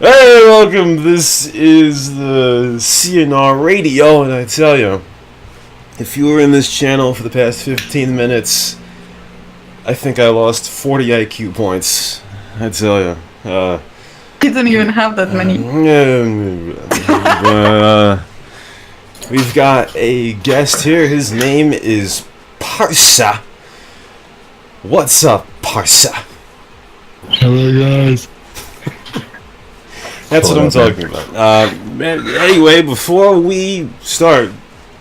Hey, welcome. This is the CnR radio, and I tell you, if you were in this channel for the past 15 minutes, I think I lost 40 IQ points. I tell you. You don't even have that many. We've got a guest here. His name is Parsa. What's up, Parsa? Hello, guys. That's what I'm talking about. Anyway, before we start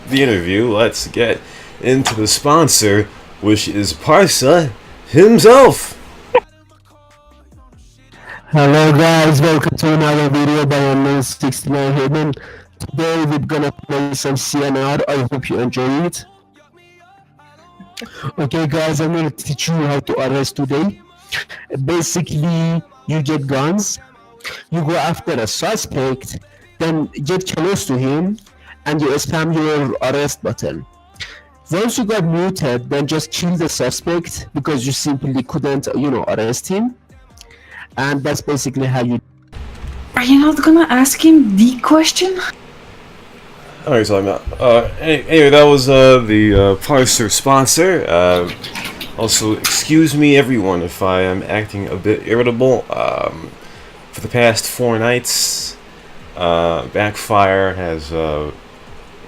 the interview, let's get into the sponsor, which is Parsa himself. Hello, guys. Welcome to another video by unknown 69 Hidden. Today we're gonna play some CnR. I hope you enjoy it. Okay, guys, I'm gonna teach you how to arrest today. Basically, you get guns. You go after a suspect, then get close to him, and you spam your arrest button. Once you got muted, then just kill the suspect because you simply couldn't, arrest him. And that's basically how you. Are you not gonna ask him the question? Alright, so I'm not. Anyway, that was the Parser sponsor. Also, excuse me, everyone, if I am acting a bit irritable. For the past 4 nights, Backfire has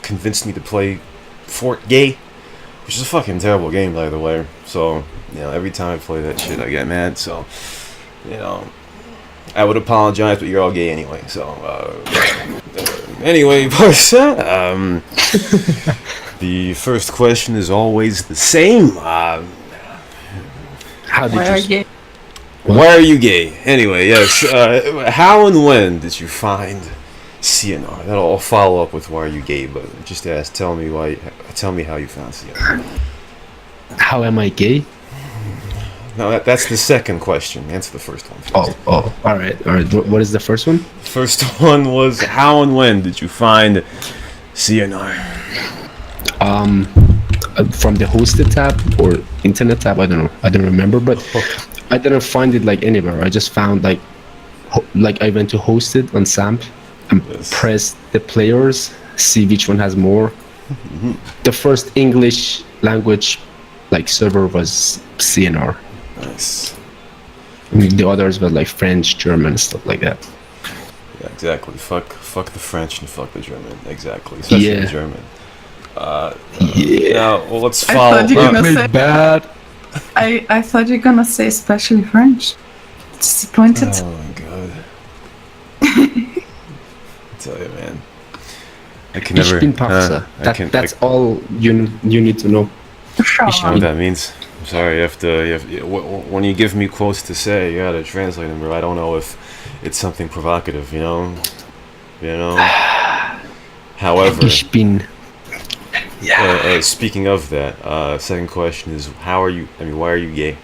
convinced me to play Fortnite, which is a fucking terrible game, by the way. So, every time I play that shit, I get mad. So, I would apologize, but you're all gay anyway. So, anyway, Parsa, the first question is always the same. How did Why are you? Why are you gay? Anyway, yes. How and when did you find CnR? I'll follow up with why are you gay, but just tell me how you found CnR. How am I gay? No, that's the second question. Answer the first one first. Oh, all right. What is the first one? The first one was how and when did you find CnR? From the hosted tab or internet tab, I don't know. I don't remember, but I didn't find it like anywhere. I just found I went to hosted on SAMP and pressed the players, see which one has more. The first English language server was CnR. Nice. The others were like French, German, stuff like that. Yeah, exactly. Fuck the French and fuck the German. Exactly. Especially the German. Now, well, let's follow. I thought you were gonna say bad. I thought you were gonna say especially French. Disappointed. Oh my god. I tell you, man. I can never. Ich bin Parsa. That's all you need to know. I don't know what that means. I'm sorry. You have to. When you give me quotes to say, you gotta translate them. Or I don't know if it's something provocative. However. Ich bin. Speaking of that, second question is why are you gay?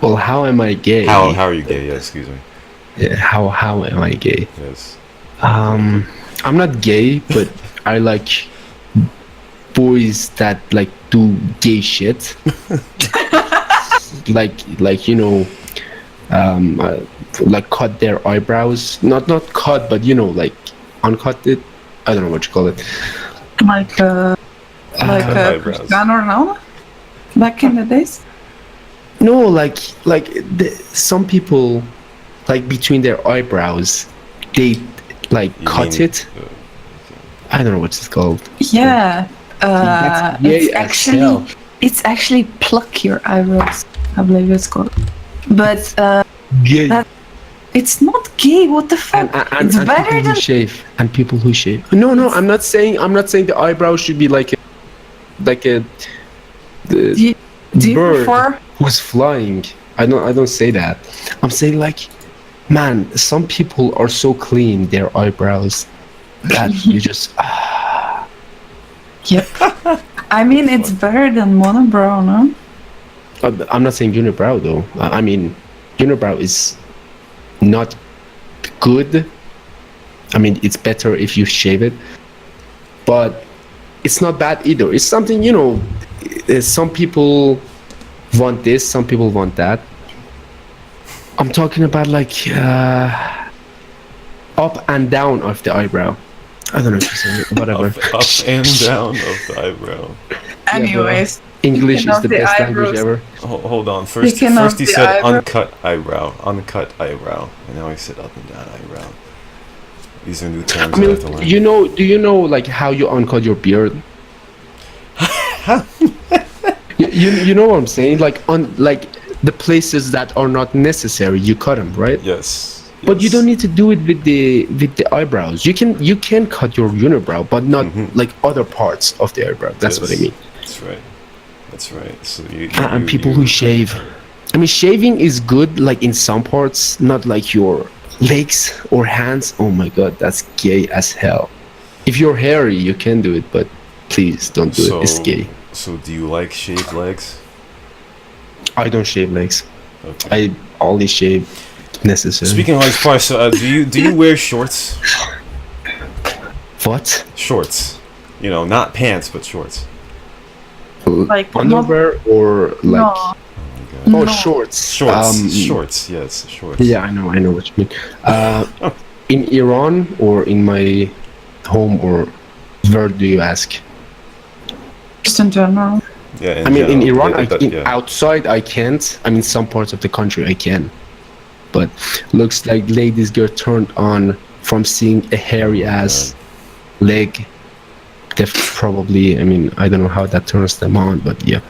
Well, how am I gay? How are you gay? Yeah, excuse me. Yeah, how am I gay? Yes. I'm not gay, but I like boys that do gay shit. Cut their eyebrows. Not cut, but uncut it. I don't know what you call it. Like Cristiano Ronaldo back in the days. No, some people between their eyebrows, they cut it. I don't know what it's called. Yeah. It's actually pluck your eyebrows. I believe it's called. But it's not gay. What the fuck? It's and better people than who shave. And people who shave. No. I'm not saying the eyebrow should be like a Do you bird prefer? who's flying. I don't say that. I'm saying man, some people are so clean their eyebrows that you just. Yep. I mean, it's better than monobrow, no? I'm not saying unibrow though. I mean, unibrow is not good. I mean, it's better if you shave it, but it's not bad either. It's something, some people want this, some people want that. I'm talking about like up and down of the eyebrow. I don't know if you say it, whatever. Up and down of the eyebrow. Anyways, English speaking is of the the best language eyebrows. ever. Hold on. First Speaking of he the said eyebrow- uncut eyebrow, and now he said up and down eyebrow. These are new terms I I have to mean, learn. do you know like how you uncut your beard? you know what I'm saying? Like on like the places that are not necessary, you cut them, right? Yes. But you yes. don't need to do it with the eyebrows. You can cut your unibrow, but not like other parts of the eyebrow. That's what I Yes. mean. That's right. So you And people who shave. I mean, shaving is good, like in some parts, not like your legs or hands. Oh my god, that's gay as hell. If you're hairy, you can do it, but please don't do it. It's gay. So do you like shaved legs? I don't shave legs. Okay. I only shave necessary. Speaking of legs, Parsa, do you wear shorts? What? Shorts. You know, not pants, but shorts. Like, underwear or like? No. Oh, No. shorts. Shorts. Yes, shorts. Yeah, I know what you mean. In Iran or in my home, or where do you ask? Just in general. Yeah. I mean, in general, Iran, yeah. outside I can't. I mean, some parts of the country I can. But looks like ladies get turned on from seeing a hairy ass leg. Probably, I mean, I don't know how that turns them on, but yeah.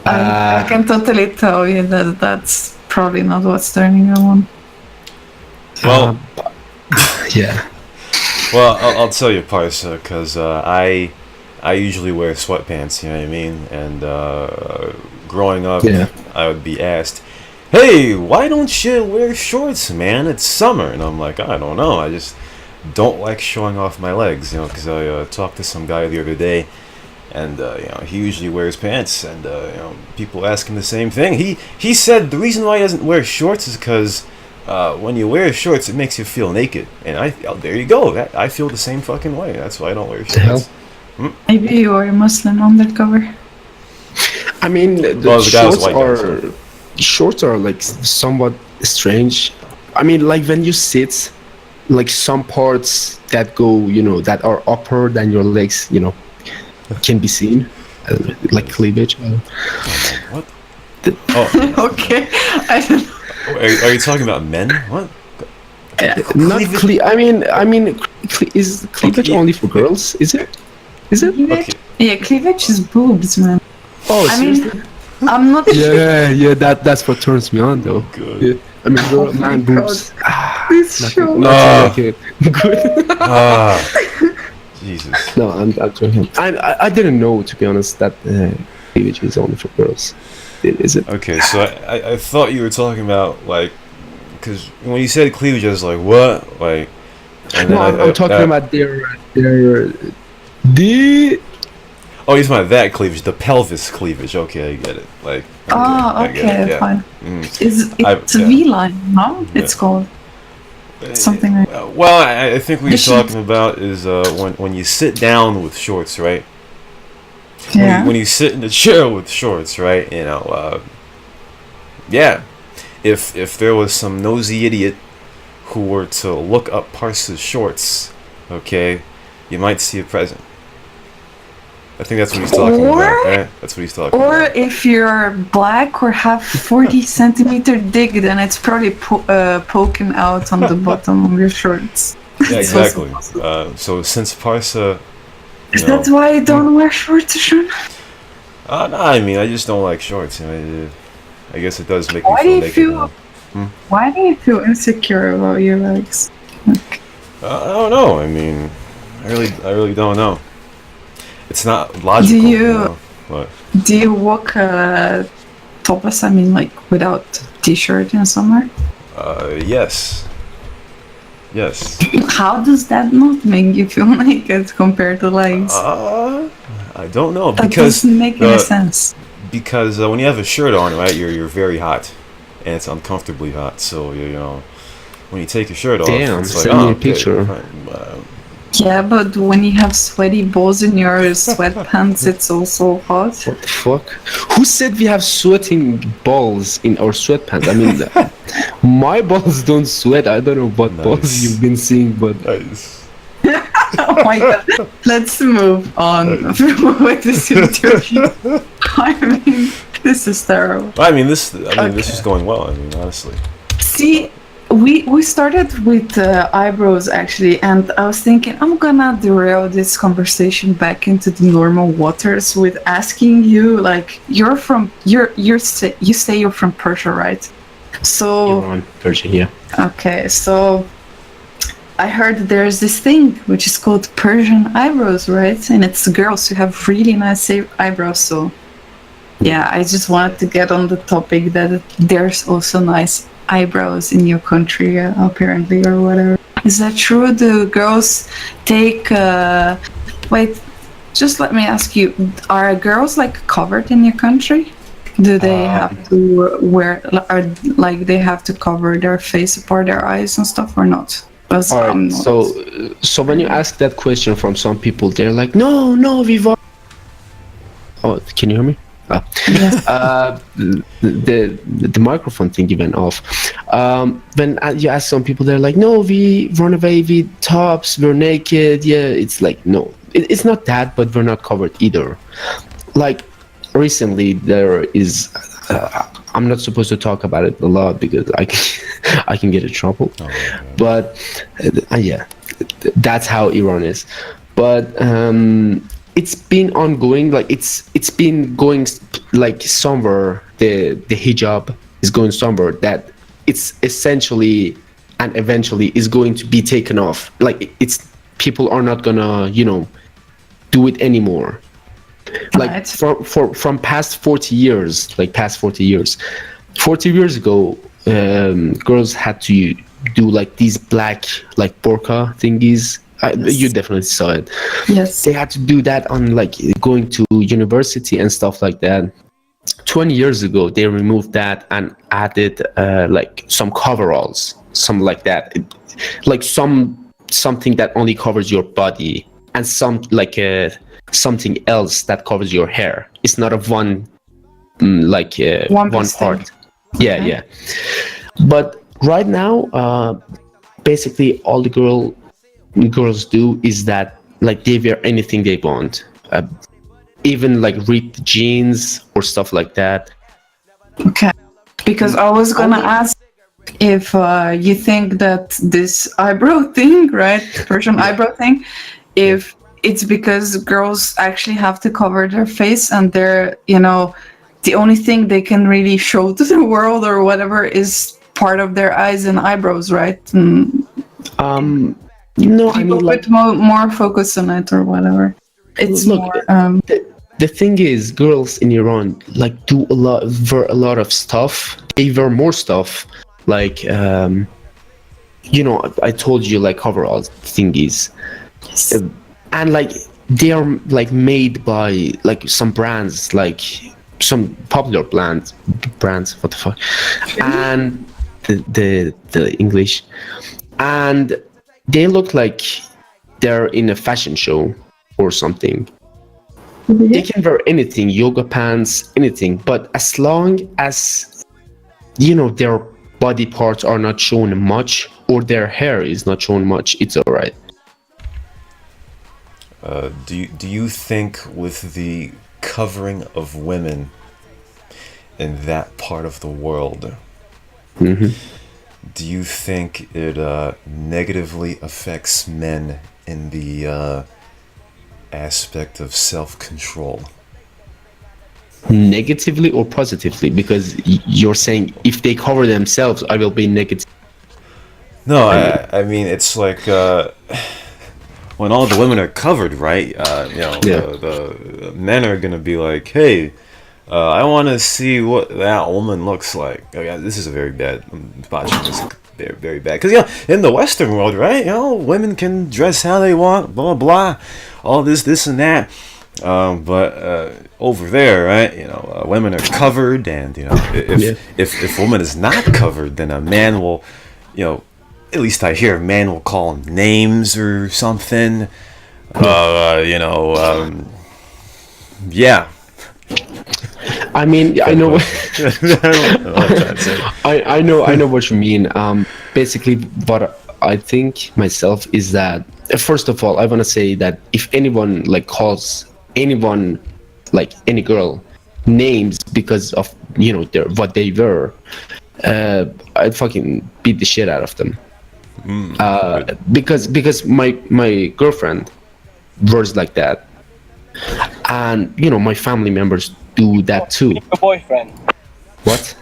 I can totally tell you that that's probably not what's turning you on. Well, yeah. well, I'll tell you, Parsa, because I usually wear sweatpants. You know what I mean? And growing up, Yeah. I would be asked, "Hey, why don't you wear shorts, man? It's summer." And I'm like, I don't know. I just don't like showing off my legs, you know, because I talked to some guy the other day, and you know, he usually wears pants, and you know, people ask him the same thing. He said the reason why he doesn't wear shorts is because when you wear shorts, it makes you feel naked, and there you go. I feel the same fucking way. That's why I don't wear shorts. Maybe you are a Muslim undercover. I mean, the guy was shorts white, are shorts are like somewhat strange. I mean, like when you sit, like some parts that go, you know, that are upper than your legs, you know, can be seen, like cleavage. What? Oh, Okay. I don't know. are you talking about men? What? Not I mean, is cleavage Okay, only for girls? Is it? Is it? Cleavage? Okay. Yeah, cleavage is boobs, man. Oh, I seriously? mean, I'm not Yeah, that's what turns me on, though. Good. Yeah. I mean, girl, Oh my man, boobs. this show. No. Like it. Good. Ah, Jesus. No, I'm joking. I didn't know, to be honest, that cleavage is only for girls. Is it? Okay, so I thought you were talking about, like, because when you said cleavage, I was like, what? Like, and No, then I'm talking about their the. Oh, you're talking about that cleavage, the pelvis cleavage. Okay, I get it. Like, I get Okay, it, yeah. fine. Mm. It's yeah. V-line, no? Yeah. It's called something like Well, I think what You you're talking about is when you sit down with shorts, right? yeah. When you sit in the chair with shorts, right? You know, yeah. If there was some nosy idiot who were to look up Parsa's shorts, okay, you might see a present. I think that's what he's talking Or- about, right? That's what he's talking Or about. if you're black or have 40 centimeter dick, then it's probably poking out on the bottom of your shorts. Yeah, It's also exactly. possible. So since Parsa, Is you know, that why you don't wear shorts, Sean? no, I mean, I just don't like shorts. You know, I guess it does make me Why do feel you naked. feel? now. Why do you feel insecure about your legs? I don't know. I mean, I really don't know. It's not logical. Do you- know? What? Do you walk topless? I mean, like without t-shirt in summer? Yes. Yes. How does that not make you feel naked compared to legs? I don't know That because doesn't make any sense. when you have a shirt on, right, you're very hot, and it's uncomfortably hot. So you know, when you take your shirt off, Damn, it's like, send me a okay, picture. fine, Yeah, but when you have sweaty balls in your sweatpants, it's also hot. What the fuck? Who said we have sweating balls in our sweatpants? I mean, My balls don't sweat. I don't know what balls Nice. you've been seeing, but Nice. Oh my god. Let's move on with this interview. I mean, this is terrible. I mean, this is Okay. going well. I mean, honestly. See, we started with eyebrows actually, and I was thinking I'm gonna derail this conversation back into the normal waters with asking you, like, you say you're from Persia, right? So Iran, Persian, yeah. okay, so I heard there's this thing which is called Persian eyebrows, right? And it's girls who have really nice eyebrows. So yeah, I just wanted to get on the topic that there's also nice eyebrows in your country, apparently, or whatever. Is that true? Do girls take? Wait, just let me ask you: are girls like covered in your country? Do they have to wear, or like they have to cover their face or their eyes and stuff, or not? Because All I'm right. not. So when you ask that question from some people, they're like, no, we've. Oh, can you hear me? Yes. The microphone thing went off. When you ask some people, they're like, no, we run away with tops, we're naked. Yeah, it's like, no, it's not that, but we're not covered either. Like recently, there is. I'm not supposed to talk about it a lot because I can get in trouble. Oh, yeah. But yeah, that's how Iran is. But it's been ongoing. Like it's been going like somewhere. The hijab is going somewhere that it's essentially and eventually is going to be taken off. Like it's people are not gonna do it anymore. Like Right. from past 40 years, 40 years ago, girls had to do like these black like burqa thingies. You definitely saw it. Yes. They had to do that on like going to university and stuff like that. 20 years ago, they removed that and added like some coveralls, some like that, like something that only covers your body and some like something else that covers your hair. It's not a one One one piece part. thing. Yeah, Okay. yeah. But right now, basically all the girls do is that like they wear anything they want, even like ripped jeans or stuff like that. Okay. Because I was gonna ask if you think that this eyebrow thing, right, Persian eyebrow thing, if it's because girls actually have to cover their face and they're, the only thing they can really show to the world or whatever is part of their eyes and eyebrows, right? And No, I people mean like put more focus on it or whatever. It's look, more. the thing is, girls in Iran like do wear a lot of stuff. They wear more stuff, like I told you like coverall thingies, and like they are like made by like some brands, like some popular brands. What the fuck? And the English, and they look like they're in a fashion show or something. They can wear anything, yoga pants, anything, but as long as their body parts are not shown much or their hair is not shown much, it's all right. Do you think with the covering of women in that part of the world, do you think it negatively affects men in the aspect of self-control? Negatively or positively? Because you're saying if they cover themselves, I will be negative. No, I mean it's like when all the women are covered, right? The men are gonna be like, "Hey, I want to see what that woman looks like." Oh, yeah, this is a very bad. I'm botching this very, very bad. Because in the Western world, right? Women can dress how they want, blah blah, all this and that. But over there, right? Women are covered, and if a woman is not covered, then a man will, at least I hear a man will call them names or something. Yeah. I mean, I know. I don't know what I'm trying to say. I know what you mean. Basically, what I think myself is that first of all, I want to say that if anyone like calls anyone, like any girl, names because of their what they were, I'd fucking beat the shit out of them. Because my girlfriend was like that, and my family members do that too. Your boyfriend. What?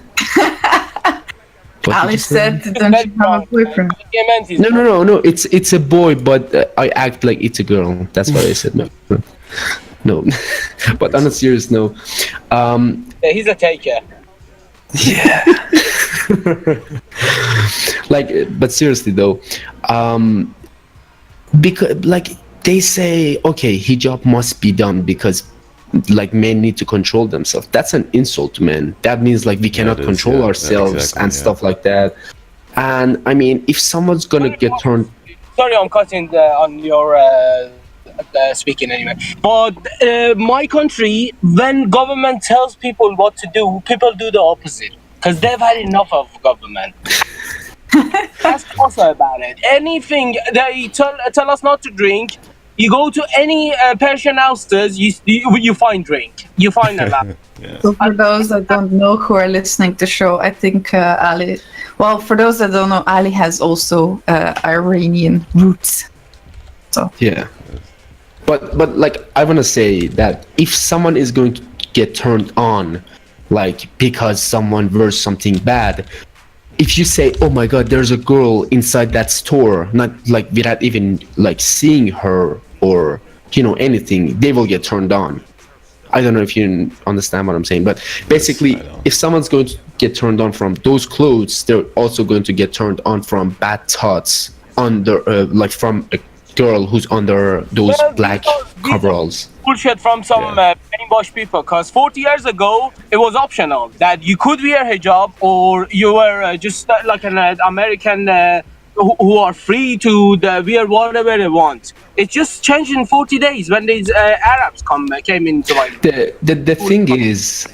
What did Ali you say? said, "Don't you have a boyfriend?" He meant his No. It's a boy, but I act like it's a girl. That's why I said no. No, but on a serious note, Yeah, he's a taker. yeah. But seriously though, because like they say, okay, hijab must be done because like men need to control themselves. That's an insult to men. That means like we cannot is, control yeah. ourselves Exactly, and yeah. stuff like that. And I mean, if someone's gonna get turned, Sorry, I'm cutting on your speaking anyway. But my country, when government tells people what to do, people do the opposite because they've had enough of government. Ask also about it. Anything they tell us not to drink. You go to any Persian houses, you find drink. You find a lot. So for those that don't know who are listening to the show, I think Ali. Well, for those that don't know, Ali has also Iranian roots. So yeah. But like I want to say that if someone is going to get turned on, like because someone wears something bad, if you say, "Oh my God, there's a girl inside that store," not like without even like seeing her or anything, they will get turned on. I don't know if you understand what I'm saying, but basically, Yes, I know. if someone's going to get turned on from those clothes, they're also going to get turned on from bad thoughts under, like from a girl who's under those Well, black these are coveralls. Bullshit from some brainwashed people. Because 40 years ago, it was optional that you could wear hijab or you were just like an American who are free to wear whatever they want. It just changed in 40 days when these Arabs came into life. The thing is,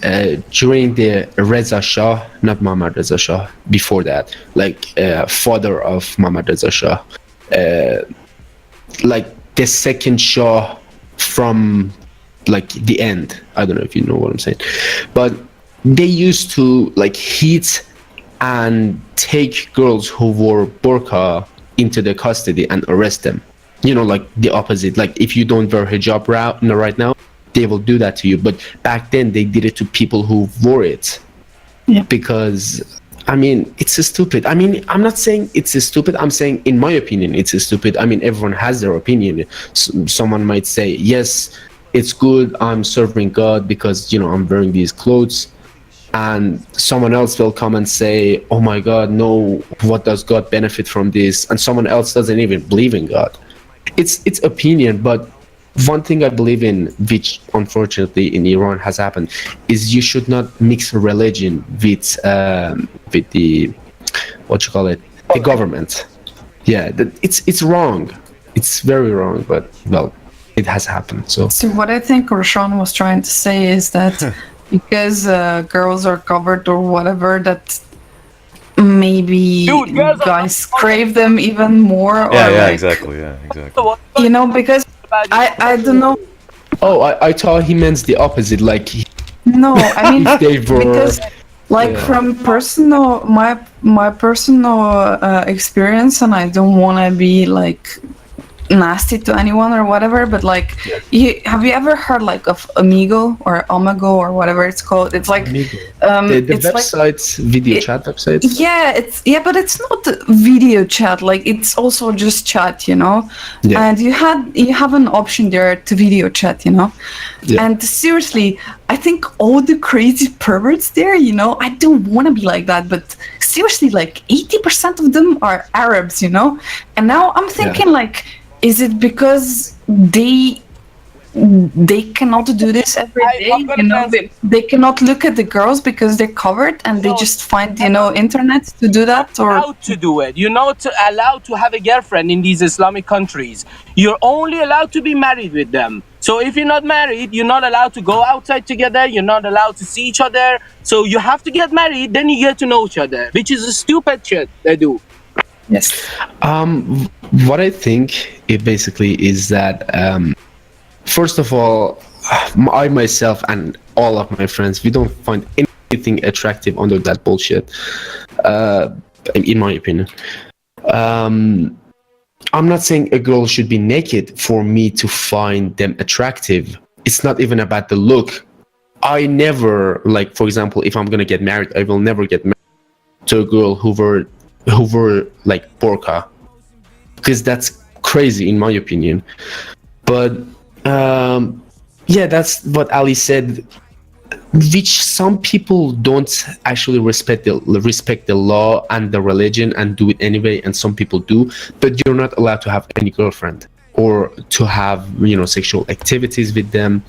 during the Reza Shah, not Muhammad Reza Shah, before that, like father of Muhammad Reza Shah, like the second Shah from like the end. I don't know if you know what I'm saying, but they used to like hit and take girls who wore burqa into their custody and arrest them. Like the opposite. Like if you don't wear hijab right now, they will do that to you. But back then they did it to people who wore it. Yeah. Because I mean, it's stupid. I mean, I'm not saying it's stupid. I'm saying, in my opinion, it's stupid. I mean, everyone has their opinion. Someone might say, yes, it's good. I'm serving God because, I'm wearing these clothes. And someone else will come and say, oh my God, no, what does God benefit from this? And someone else doesn't even believe in God. It's opinion, but one thing I believe in, which unfortunately in Iran has happened, is you should not mix religion with the the government. Yeah, it's wrong. It's very wrong, but well, it has happened. So what I think Roshan was trying to say is that because girls are covered or whatever, that maybe Dude, girls are guys not crave them even more. Or Exactly. Because I don't know. oh, I thought he meant the opposite. Like No, I mean they were. because like from personal my personal experience, and I don't want to be like nasty to anyone or whatever, but like have you ever heard like of Amigo or Omegle or whatever it's called? It's like the it's websites, video chat websites. yeah, but it's not video chat, like it's also just chat, and you have an option there to video chat, and seriously, I think all the crazy perverts there, I don't want to be like that, but seriously, like 80% of them are Arabs, and now I'm thinking like, is it because they cannot do this every day? They cannot look at the girls because they're covered, and they just find internet to do that. Or allowed to do it. You're not allowed to have a girlfriend in these Islamic countries. You're only allowed to be married with them. So So if you're not married, you're not allowed to go outside together. You're not allowed to see each other. So you have to get married, then you get to know each other, which is a stupid shit they do. Yes. What I think it basically is that first of all, I myself and all of my friends, we don't find anything attractive under that bullshit. In my opinion, I'm not saying a girl should be naked for me to find them attractive. It's not even about the look. I never, like, for example, if I'm gonna get married, I will never get married to a girl who were like burqa, because that's crazy in my opinion. But yeah, that's what Ali said, which some people don't actually respect the law and the religion and do it anyway, and some people do. But you're not allowed to have any girlfriend or to have, you know, sexual activities with them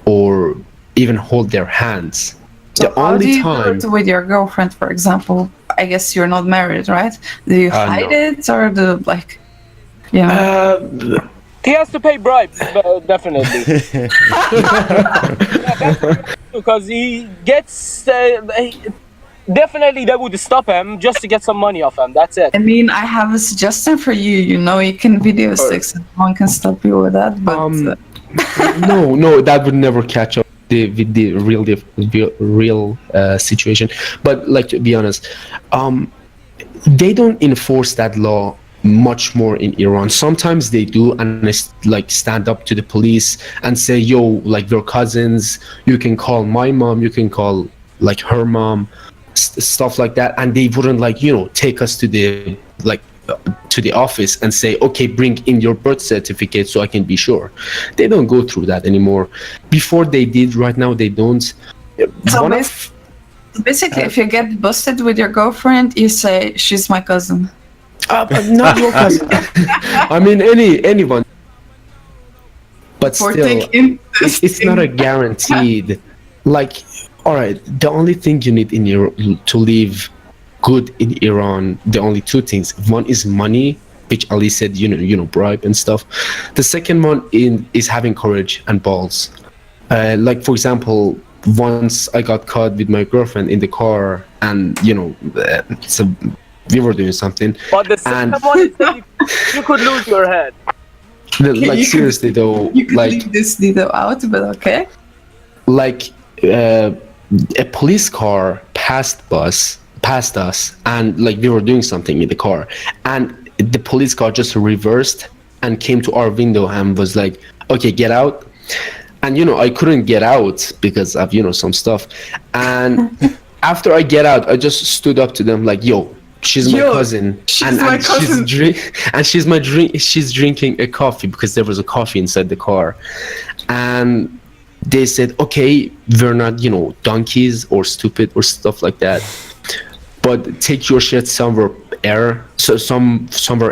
or even hold their hands. So The only time do it with your girlfriend, for example? I guess you're not married, right? Do you hide no. it, or do, like, yeah? He has to pay bribes, definitely. Because he gets... definitely they would stop him just to get some money off him. That's it. I mean, I have a suggestion for you. You know, you can video sex, and no one can stop you with that. But no, that would never catch up with the real situation. But like, to be honest, they don't enforce that law much more in Iran. Sometimes they do, and they like stand up to the police and say, yo, like, we're cousins, you can call my mom, you can call like her mom, stuff like that. And they wouldn't, like, you know, take us to the to the office and say, okay, bring in your birth certificate so I can be sure. They don't go through that anymore. Before they did, right now they don't. so basically, if you get busted with your girlfriend, you say, she's my cousin. But not your cousin. I mean, anyone. But still, it's not a guaranteed. Like, all right, the only thing you need to live good in Iran, the only two things. One is money, which Ali said, you know, bribe and stuff. The second one is having courage and balls. Like, for example, once I got caught with my girlfriend in the car, and, you know, so we were doing something. But the second one is that you could lose your head. Like, seriously though, You could like, leave this detail out, but okay. like a police car passed us, and like we were doing something in the car, and the police car just reversed and came to our window and was like, okay, get out. And, you know, I couldn't get out because of, you know, some stuff. And after I get out, I just stood up to them like, yo, she's my cousin, she's drinking a coffee, because there was a coffee inside the car. And they said, okay, we're not, you know, donkeys or stupid or stuff like that, but take your shit somewhere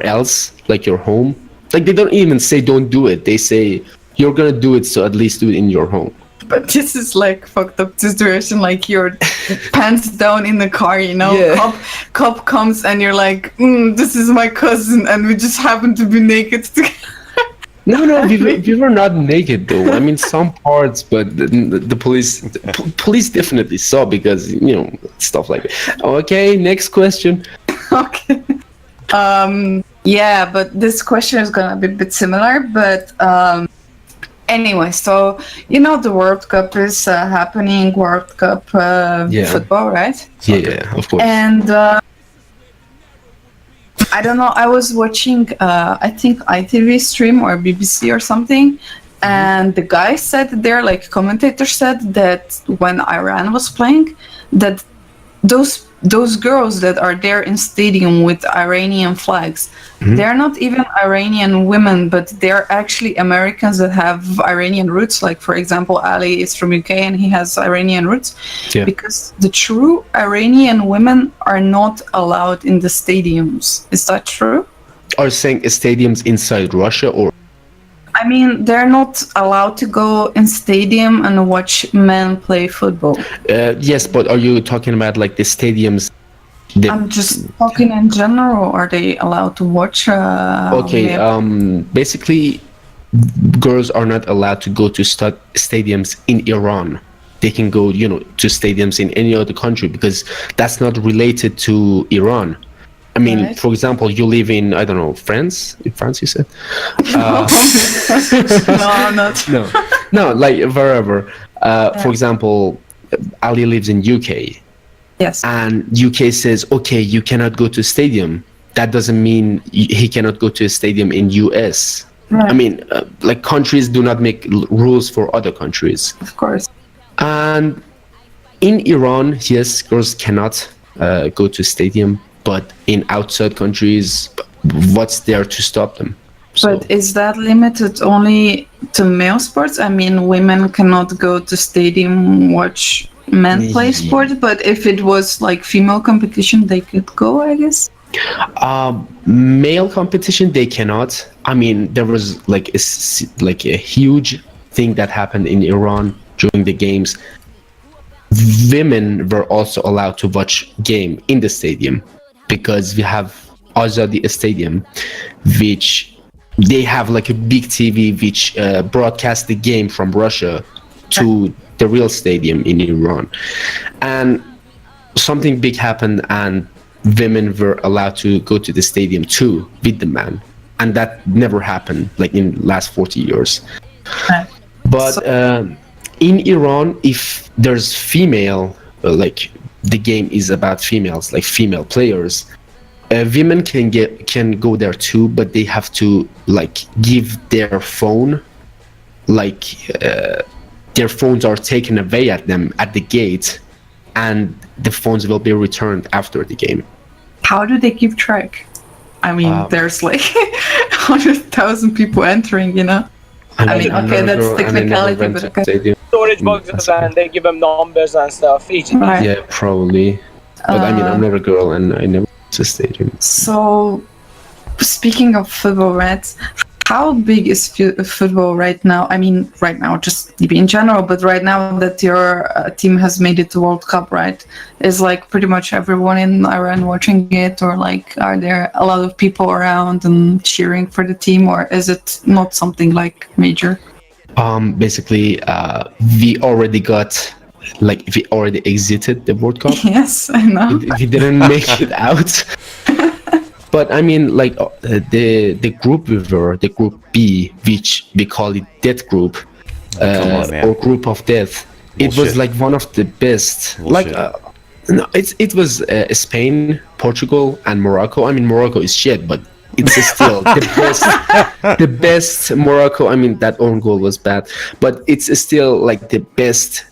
else, like your home. Like, they don't even say don't do it. They say you're gonna do it, so at least do it in your home. But this is like fucked up situation. Like, your pants down in the car, you know. Yeah. Cop comes and you're like, this is my cousin, and we just happen to be naked together. No, we were not naked though. I mean, some parts, but the police definitely saw, because, you know, stuff like that. Okay, next question. Okay. Yeah, but this question is gonna be a bit similar. But anyway, so, you know, the World Cup is happening. World Cup football, right? Yeah, of course. And I don't know, I was watching, I think ITV stream or BBC or something, and the guy said there, like, commentator said that when Iran was playing, that those girls that are there in stadium with Iranian flags, they're not even Iranian women, but they're actually Americans that have Iranian roots. Like, for example, Ali is from UK and he has Iranian roots. Yeah. Because the true Iranian women are not allowed in the stadiums. Is that true? Are you saying stadiums inside Russia, or? I mean, they're not allowed to go in stadium and watch men play football. Yes, but are you talking about like the stadiums? I'm just talking in general. Are they allowed to watch? Okay. Basically, girls are not allowed to go to stadiums in Iran. They can go, to stadiums in any other country because that's not related to Iran. I mean, Right. for example, you live in, I don't know, France? In France, you said? No, not. No, like wherever. For example, Ali lives in UK. Yes. And UK says, okay, you cannot go to stadium. That doesn't mean he cannot go to a stadium in US. Right. I mean, like countries do not make rules for other countries. Of course. And in Iran, yes, girls cannot go to stadium, but in outside countries, what's there to stop them? But is that limited only to male sports? I mean, women cannot go to stadium watch men play sport, but if it was like female competition, they could go, I guess. Male competition, they cannot. I mean, there was like a huge thing that happened in Iran during the games. Women were also allowed to watch game in the stadium because we have Azadi Stadium, which they have like a big TV which broadcasts the game from Russia to the real stadium in Iran. And something big happened and women were allowed to go to the stadium too with the man. And that never happened like in last 40 years. But in Iran, if there's female, like the game is about females, like female players, women can go there too, but they have to like give their phone, like their phones are taken away at them at the gate, and the phones will be returned after the game. How do they keep track? I mean, there's like 100,000 people entering, I mean, okay, that's technicality, but okay. Storage boxes and they give them numbers and stuff. Right. Yeah, probably. But I mean, I'm not a girl and I never went to stadium. So, speaking of football, right? How big is football right now? I mean, right now, just maybe in general, but right now that your team has made it to World Cup, right? Is like pretty much everyone in Iran watching it, or like are there a lot of people around and cheering for the team, or is it not something like major? Basically, we already exited the World Cup. Yes, I know. We didn't make it out. But I mean, like the group we were, the group B, which we call it Death Group, or Group of Death. Bullshit. It was like one of the best. Bullshit. Like, no, it was Spain, Portugal, and Morocco. I mean, Morocco is shit, but it's still the best. The best Morocco. I mean, that own goal was bad, but it's still like the best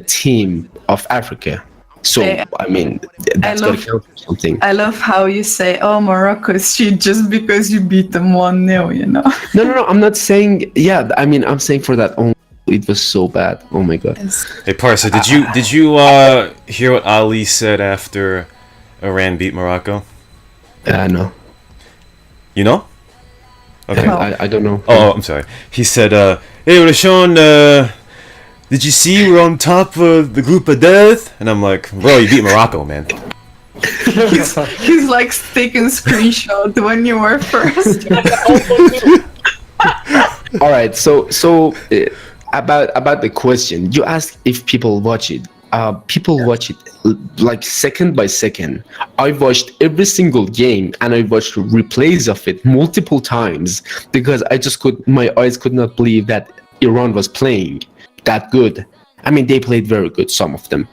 team of Africa. So, I mean, that's got to count for something. I love how you say, oh, Morocco is shit just because you beat them 1-0, No, I'm not saying, I mean, I'm saying for that only, it was so bad. Oh my God. Yes. Hey, Parsa, did you hear what Ali said after Iran beat Morocco? No. You know? Okay. No. I don't know. Oh, I'm sorry. He said, hey, Rashawn, did you see we're on top of the group of death? And I'm like, bro, you beat Morocco, man. He's like taking screenshot when you were first. All right, so about the question you asked, if people watch it. People watch it like second by second. I watched every single game and I watched replays of it multiple times because my eyes could not believe that Iran was playing that good. I mean, they played very good, some of them.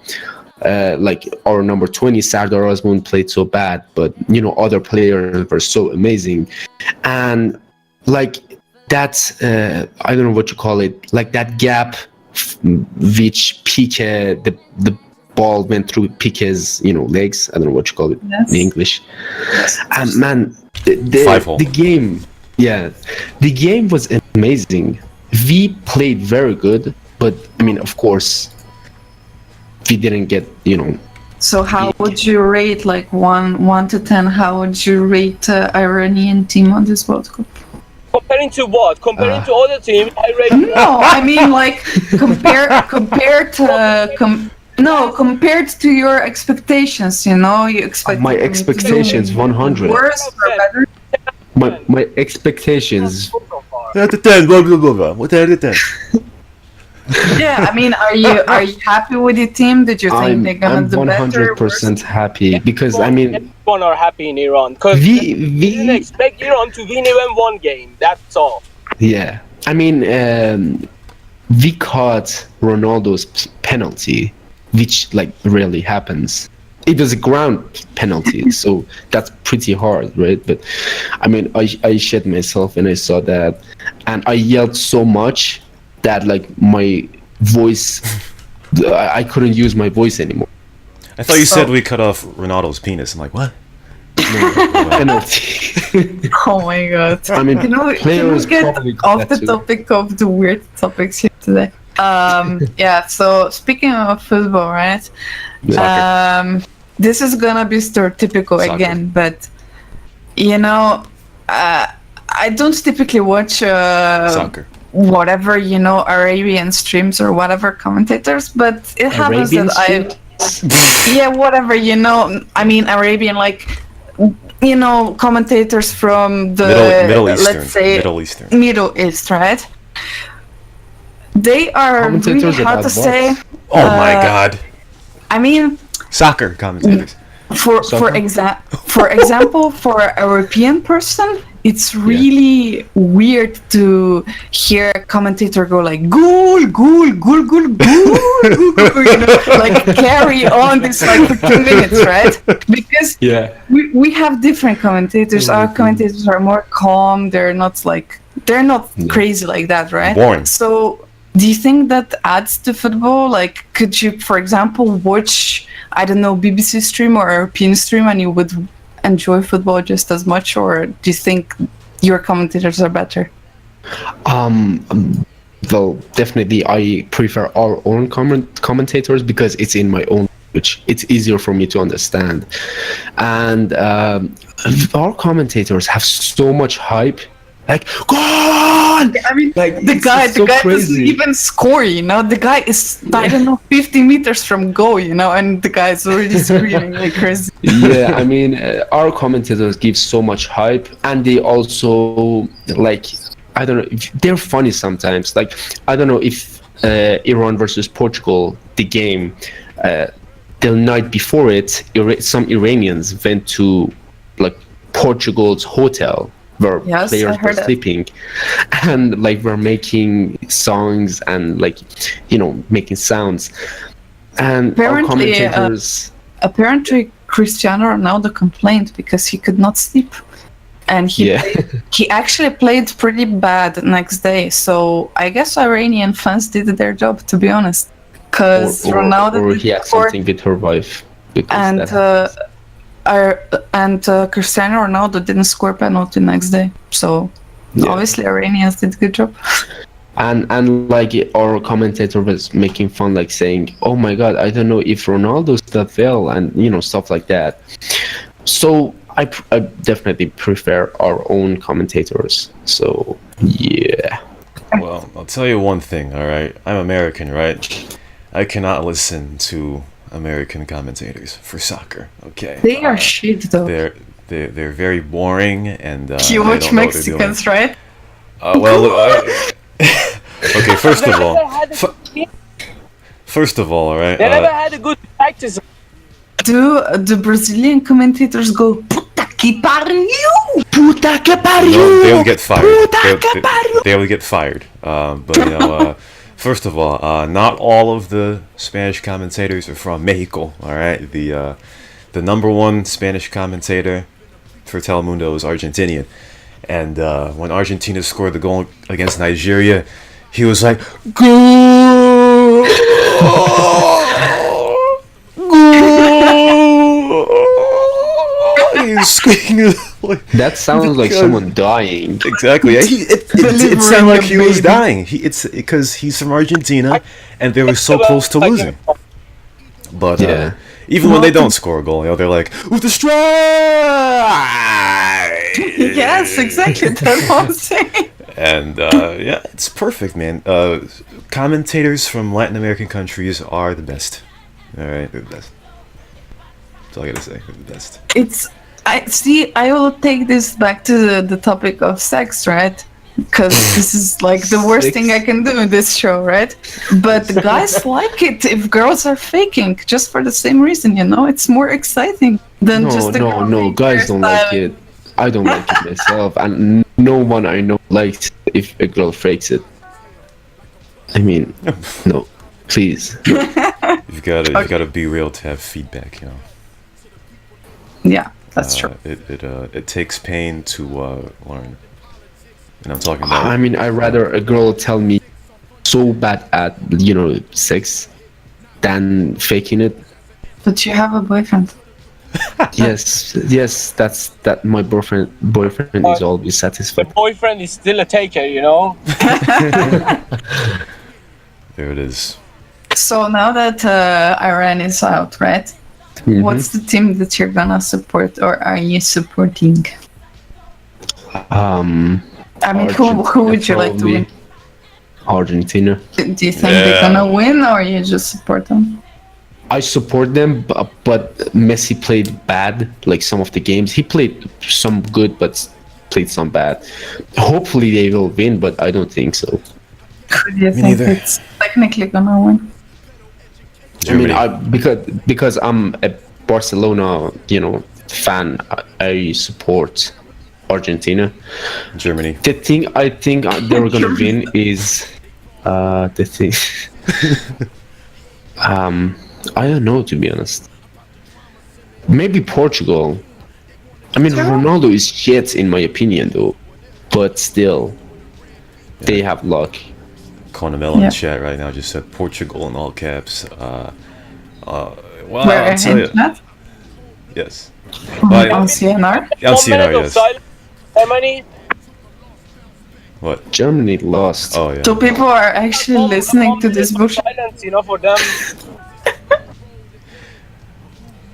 Like our number 20, Sardar Azmoun, played so bad, but other players were so amazing. And like that's I don't know what you call it, like that gap which Piqué, the ball went through Piqué's legs. I don't know what you call it in English. And man, the game, the game was amazing. We played very good, but I mean, of course, we didn't get So how would you rate, like 1 to 10? How would you rate Iranian team on this World Cup? Comparing to what? Comparing to other teams, I rate. No, I mean like compared to your expectations. You expect my expectations 100. Worse or better? My expectations out of 10, blah, blah, blah, blah. What out of 10? Yeah, I mean, are you happy with your team? Did you think they're gonna do better? 100% happy because I mean, everyone are happy in Iran because we didn't expect Iran to win even one game. That's all. yeah. I mean, we caught Ronaldo's penalty, which like rarely happens. It was a ground penalty, so that's pretty hard, right? But I mean, I shit myself when I saw that, and I yelled so much that like my voice, I couldn't use my voice anymore. I thought you said we cut off Ronaldo's penis. I'm like, what? Penalty. Oh my god! I mean, can we get off the topic of the weird topics here today? Yeah. So speaking of football, right? This is gonna be stereotypical again, but you know, I don't typically watch Soccer. Whatever, you know, Arabian streams or whatever commentators, but it happens Arabian that yeah, whatever, you know, I mean Arabian, like, you know, commentators from the Middle Eastern, let's say Middle East, right? They are really hard to say. Oh my god. I mean, soccer commentators. For example, for a European person, it's really weird to hear a commentator go like goal, goal, goal, goal, goal, goal, you know, like carry on this like for 2 minutes, right? Because we have different commentators. Our commentators are more calm. They're not crazy like that, right? Boring. So do you think that adds to football? Like, could you, for example, watch, I don't know, BBC stream or European stream and you would enjoy football just as much, or do you think your commentators are better? Well, definitely I prefer our own commentators because it's in my own language. It's easier for me to understand. And our commentators have so much hype. Like, go on! I mean, like, the guy doesn't even score, you know? The guy is, I don't know, 50 meters from goal, you know? And the guy is already screaming like crazy. Yeah, I mean, our commentators give so much hype, and they also, like, I don't know, they're funny sometimes. Like, I don't know if Iran versus Portugal, the game, the night before it, some Iranians went to, like, Portugal's hotel where players were sleeping and like were making songs and like, you know, making sounds. And apparently, our commentators apparently Cristiano Ronaldo complained because he could not sleep, and he actually played pretty bad the next day. So I guess Iranian fans did their job, to be honest, because Ronaldo or he had something with her wife, and Cristiano Ronaldo didn't score penalty next day, so obviously Iranians did a good job. And like our commentator was making fun, like saying, "Oh my God, I don't know if Ronaldo's that well," and you know, stuff like that. So I definitely prefer our own commentators. So yeah. Well, I'll tell you one thing. All right, I'm American, right? I cannot listen to American commentators for soccer. Okay, they are shit though. They're very boring, and you watch Mexicans, right? Okay, first of all, all right. They never had a good practice. Do the Brazilian commentators go puta que pariu? Puta que pariu? No, they will get fired. They will get fired. But you know, first of all, not all of the Spanish commentators are from Mexico. All right, the number one Spanish commentator for Telemundo is Argentinian, and when Argentina scored the goal against Nigeria, he was like, "Goal! Goal!" He was screaming. That sounds like someone dying. Exactly. It sounded like he was dying. It's because he's from Argentina, and they were so close to losing. But even when they don't score a goal, you know, they're like, "With the strike!" Yes, exactly. That's what I'm saying. And yeah, it's perfect, man. Commentators from Latin American countries are the best. All right, they're the best. That's all I gotta say. They're the best. I will take this back to the topic of sex, right? because this is like the worst thing I can do in this show, right? But guys like it if girls are faking, just for the same reason, you know? It's more exciting than just the girl being guys don't like hairstyling. it. I don't like it myself, and no one I know likes if a girl fakes it. I mean, no, please. You've got to be real to have feedback, you know. Yeah, that's true. It takes pain to learn, and I'm talking about. I mean, I'd rather a girl tell me so bad at sex than faking it. But you have a boyfriend. Yes, that my boyfriend is always The satisfied. boyfriend is still a taker, you know. There it is. So now that Iran is out, right? Mhm. What's the team that you're gonna support, or are you supporting? I mean, who would you like to probably. win? Argentina. Do you think they're gonna win, or you just support them? I support them, but Messi played bad. Like some of the games, he played some good, but played some bad. Hopefully they will win, but I don't think so. Who do you Me think neither. it's technically gonna win? Germany. I mean, because I'm a Barcelona, fan. I support Argentina. Germany. The thing I think they're gonna win is the thing. I don't know, to be honest. Maybe Portugal. I mean, Ronaldo is shit in my opinion, though. But still, they have luck. Cornamel in Yeah. the chat right now just said Portugal in all caps. Well, Where I'll tell you. that? Yes. On CNR? Yeah, One CnR, minute of yes. silence. Germany. What? Germany lost. Oh yeah. So people are actually listening to this bullshit. Silence, for them.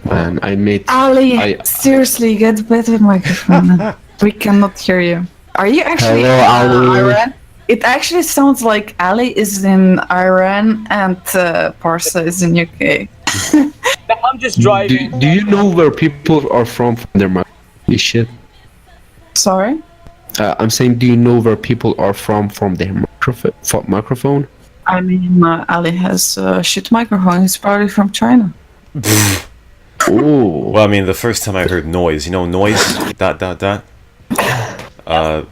Man, I made. Ali, seriously, get better microphone. We cannot hear you. Are you actually Hello, in Ali. Iran? It actually sounds like Ali is in Iran and Parsa is in UK. I'm just driving. Do you know where people are from their shit? Sorry? I'm saying, do you know where people are from their microphone? I mean, Ali has a shit microphone. He's probably from China. Oh, Well, I mean, the first time I heard noise, noise, ...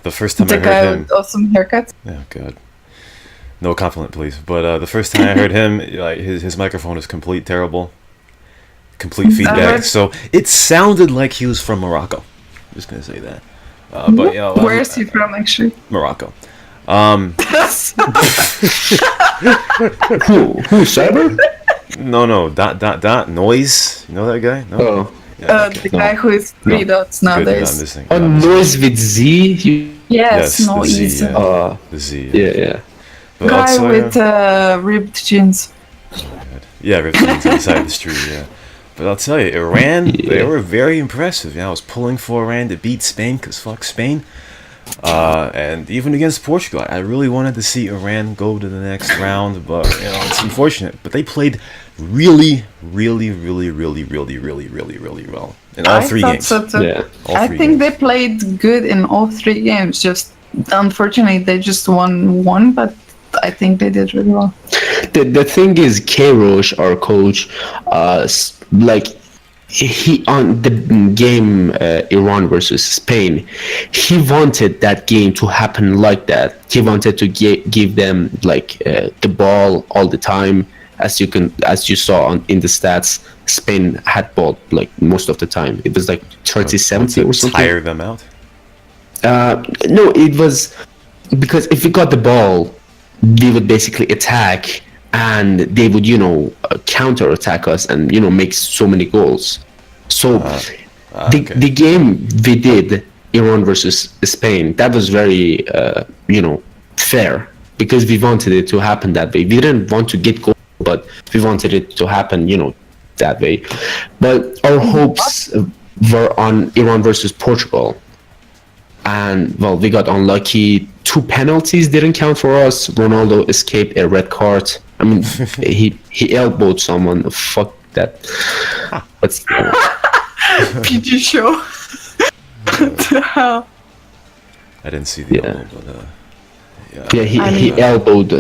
The first time The I guy heard him, with awesome haircut. oh god, no compliment, please. But the first time I heard him, like his microphone is terrible, complete feedback. heard- So it sounded like he was from Morocco. I'm just gonna say that. But Where is he from, actually? Morocco. who Cyber? No, noise. You know that guy? No. Oh, Yeah, okay. The guy who is three dots Good, I'm nowadays. missing. a I'm missing. noise with Z. Yes, no the Z, easy. yeah. The Z. Yeah. But Guy also, with ripped jeans. yeah, ripped jeans on the side of the street. Yeah. But I'll tell you, Iran, they were very impressive. I was pulling for Iran to beat Spain, because fuck Spain. And even against Portugal, I really wanted to see Iran go to the next round, but it's unfortunate. But they played really well in all three games. So too. Yeah. All I three think games. they played good in all three games. Just unfortunately, they just won one, but I think they did really well. The thing is, Kairosh, our coach, he on the game Iran versus Spain, he wanted that game to happen like that. He wanted to give them the ball all the time. As you saw in the stats, Spain had ball most of the time. It was 30-70 or something. Tire them out. No, it was because if we got the ball, we would basically attack, and they would counter attack us and make so many goals. So the game we did, Iran versus Spain, that was very fair, because we wanted it to happen that way. We didn't want to get goals, but we wanted it to happen that way. But our hopes were on Iran versus Portugal, and well, we got unlucky. 2 penalties didn't count for us. Ronaldo escaped a red card. I mean, he elbowed someone. Fuck that. But PG show. What the hell? I didn't see the Yeah. elbow, but Yeah, he elbowed.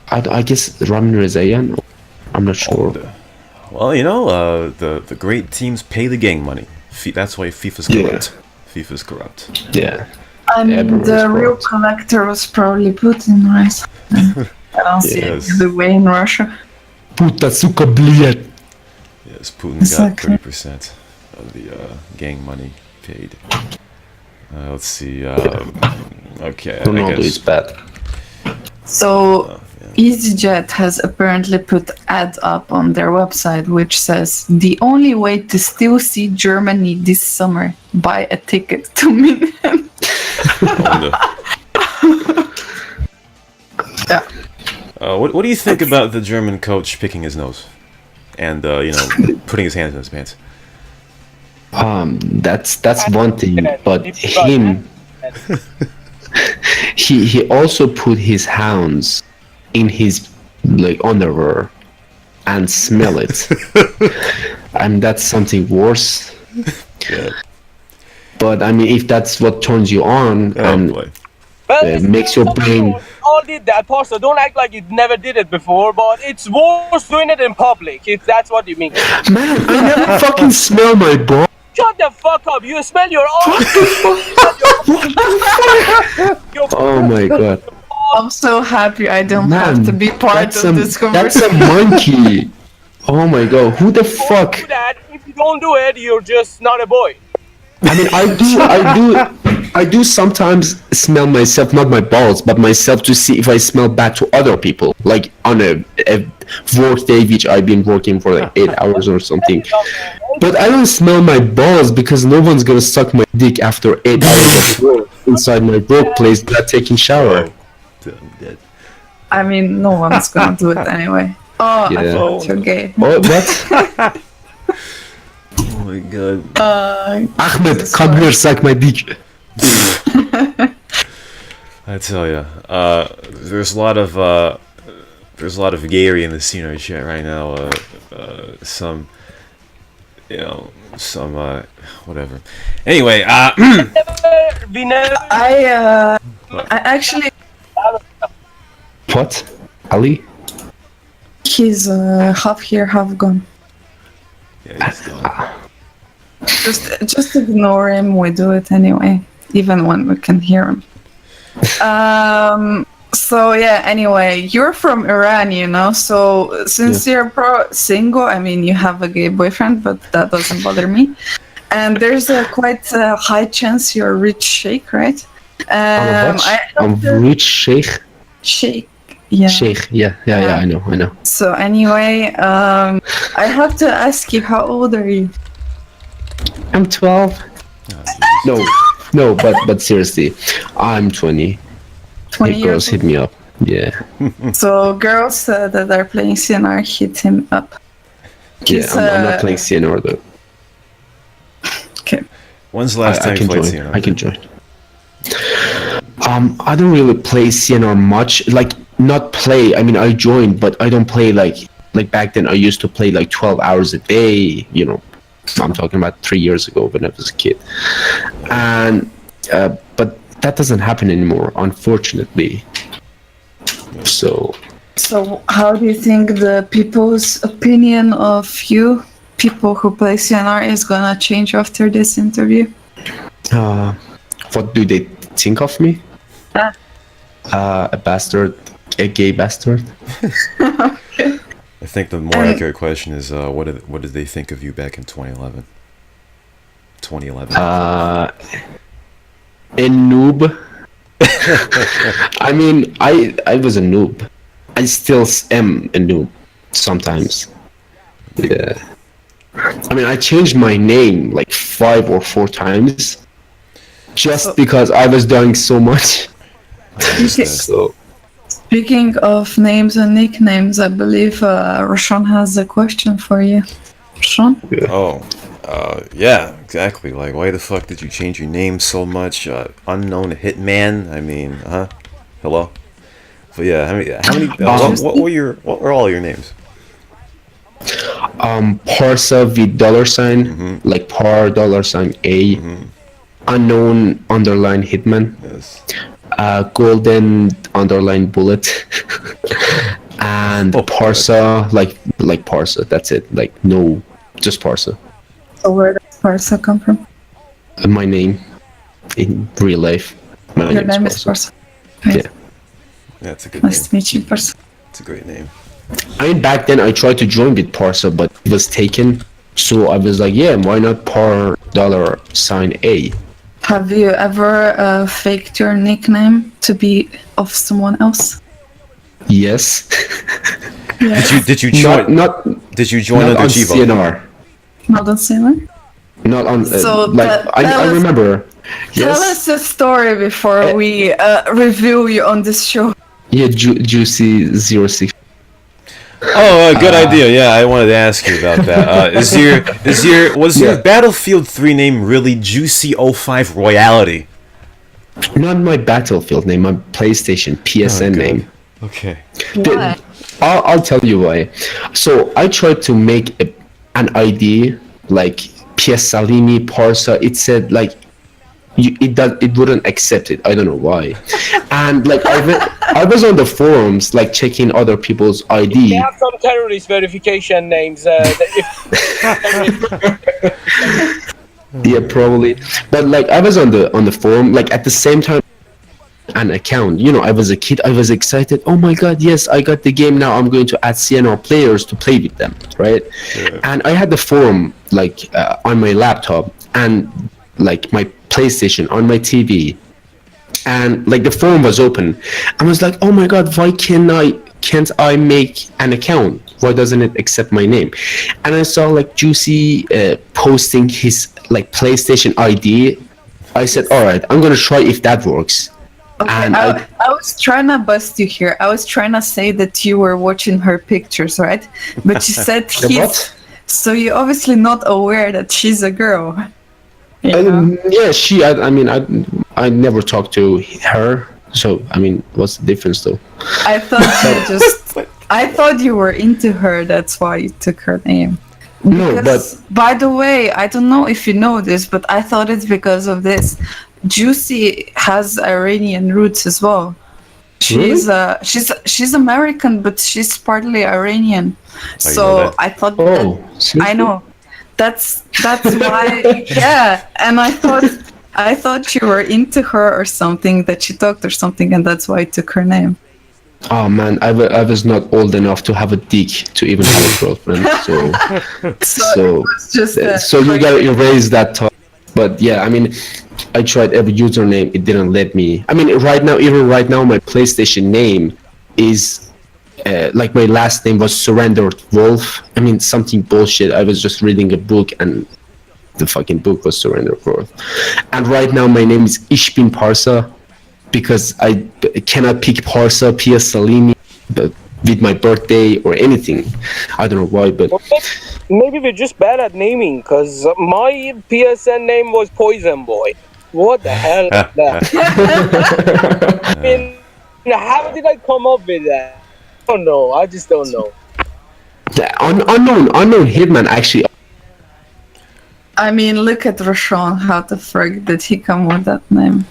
I guess Ramin Rezayan. I'm not sure. Well, you know, the great teams pay the gang money. That's why FIFA's corrupt. FIFA's corrupt. Yeah. I mean, Everyone's the real corrupt. collector was probably Putin, right? I don't see it Yes. the way in Russia. Puta suka блядь. Yes, Putin Exactly. got 30% of the gang money paid. Let's see. Okay, I Ronaldo guess. is bad. So, EasyJet has apparently put ad up on their website which says the only way to still see Germany this summer, buy a ticket to Minhen. Yeah. What do you think about the German coach picking his nose and putting his hands in his pants? That's one thing, but him, he also put his hounds in his underwear and smell it, and that's something worse. Yeah. But I mean, if that's what turns you on and Boy. makes your brain. All did that, Parsa. Don't act like you never did it before, but it's worse doing it in public, if that's what you mean. Man, I never fucking smell my balls. Shut the fuck up. You smell your own. Oh my god. I'm so happy I don't have to be part of this That's a conversation. monkey. Oh my god, who the fuck? Do that. If you don't do it, you're just not a boy. I mean, I do sometimes smell myself, not my balls, but myself to see if I smell bad to other people. Like on a work day, which I've been working for like 8 hours or something. But I don't smell my balls because no one's gonna suck my dick after 8 hours of work inside my workplace without taking shower. I'm dead. I mean, no one's gonna do it anyway. Oh, I Yeah. thought you're gay. What? What? Oh my god. Ahmed, come here, suck my dick. I tell ya, there's a lot of gayry in the CnR chat right now. Some whatever. Anyway, We never. I actually, What? Ali? he's half here, half gone. yeah, he's gone. Just ignore him. We do it anyway, even when we can hear him. So yeah. Anyway, you're from Iran, you know. So since you're single, I mean, you have a gay boyfriend, but that doesn't bother me. And there's a quite high chance you're a rich sheikh, right? I'm rich sheikh. Sheikh. Yeah. Sheikh, yeah, I know. So anyway, I have to ask you, how old are you? I'm 12. No, but seriously, I'm 20. 20 Hey, girls, years hit me up. Yeah, So girls that are playing CnR, hit him up. yeah. I'm not playing CnR though. Okay. When's the last time I you can played join. CnR? I can join. I don't really play CnR much. Like, not play. I mean, I joined, but I don't play like back then. I used to play like 12 hours a day. You know, I'm talking about 3 years ago when I was a kid. And but that doesn't happen anymore, unfortunately. So how do you think the people's opinion of you, people who play CnR, is gonna change after this interview? what do they think of me? A bastard, a gay bastard. I think the more accurate question is, what did they think of you back in 2011? 2011. A noob. I mean, I was a noob. I still am a noob sometimes. Yeah. I mean, I changed my name like 5 or 4 times just because I was doing so much. So Speaking of names and nicknames, I believe Roshan has a question for you. Roshan? Yeah, exactly. Like, why the fuck did you change your name so much? Unknown hitman. I mean, hello. But yeah, how many? What were all your names? Parsa with $, like par $A, unknown _ hitman. Yes. golden underline bullet, and Parsa, like Parsa. That's it. Like no, just Parsa. So where does Parsa come from? My name in real life. Your name is Parsa. Right. Yeah. Yeah, it's a good Nice name. to meet you, Parsa. It's a great name. I mean, back then I tried to join with Parsa, but it was taken. So I was like, yeah, why not $$A? Have you ever faked your nickname to be of someone else? Yes. Did you join? Not Did you join not under on Chivo? CnR. Not on Sailor? Not on. So I remember. Tell Yes. us a story before we review you on this show. Yeah, Juicy 06. Oh, good idea. Yeah, I wanted to ask you about that. Was your Battlefield 3 name really Juicy 05 Royality? Not my Battlefield name, my PlayStation PSN name. Okay. Why? I'll tell you why. So I tried to make an ID like PS Salini Parsa. It said like it wouldn't accept it. I don't know why. And like I was on the forums like checking other people's They ID. have some terrorist verification names. Yeah, probably. But like I was on the forum like at the same time an account. You know, I was a kid. I was excited. Oh my god, yes, I got the game now. I'm going to add CnR players to play with them, right? Yeah. And I had the forum like on my laptop and like my PlayStation on my TV, and like the forum was open. I was like, oh my god, why can't I make an account? Why doesn't it accept my name? And I saw like Juicy posting his like PlayStation ID. I said, all right, I'm gonna try if that works. Okay, And I was trying to bust you here. I was trying to say that you were watching her pictures, right? But you said The he's... what? So you're obviously not aware that she's a girl. You know? Yeah, I never talked to her. So I mean, what's the difference though? I thought you were into her. That's why you took her name. No, Because, by the way, I don't know if you know this, but I thought it's because of this. Juicy has Iranian roots as well. She's she's American, but she's partly Iranian. So I thought Oh, I know. That's why. Yeah, and I thought you were into her or something, that she talked or something, and that's why I took her name. Oh man, I was not old enough to have a dick to even have a girlfriend. So It's just so you gotta erase that talk. But yeah, I mean, I tried every username, it didn't let me. I mean, even right now, my PlayStation name is like my last name was Surrendered Wolf. I mean, something bullshit. I was just reading a book and the fucking book was Surrendered Wolf. And right now, my name is Ishbin Parsa because I cannot pick Parsa, PS Salini with my birthday or anything. I don't know why, but Maybe we're just bad at naming, because my PSN name was Poison Boy. What the hell is that? I mean, how did I come up with that? I don't know. I just don't know. the unknown hitman actually. I mean, look at Rashawn. How the frick did he come with that name?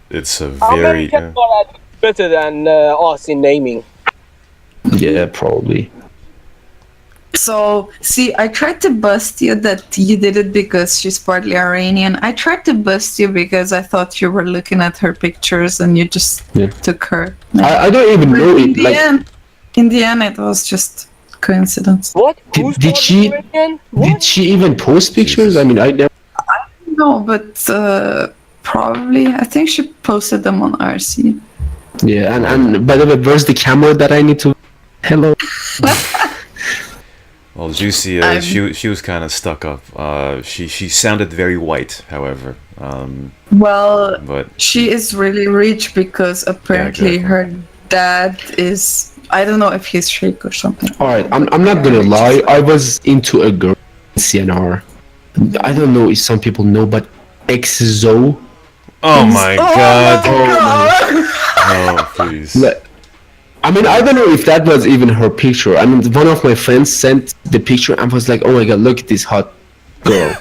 It's a very... American are better than us in naming. Yeah, probably. So, see, I tried to bust you that you did it because she's partly Iranian. I tried to bust you because I thought you were looking at her pictures and you just took her. I don't even know in it. the Like, end, it was just coincidence. What? did she even post pictures? I mean, I never. No, but probably, I think she posted them on RC. Yeah, and by the way, where's the camera that I need to? Hello. Well, Juicy, she was kind of stuck up. She sounded very white, however. Well, But she is really rich because apparently exactly. her dad is... I don't know if he's Sheikh or something. All right, I'm not gonna lie. I was into a girl in CnR. I don't know if some people know, but XZO. oh my god! God! Oh please! I mean, I don't know if that was even her picture. I mean, one of my friends sent the picture and was like, "Oh my god, look at this hot girl,"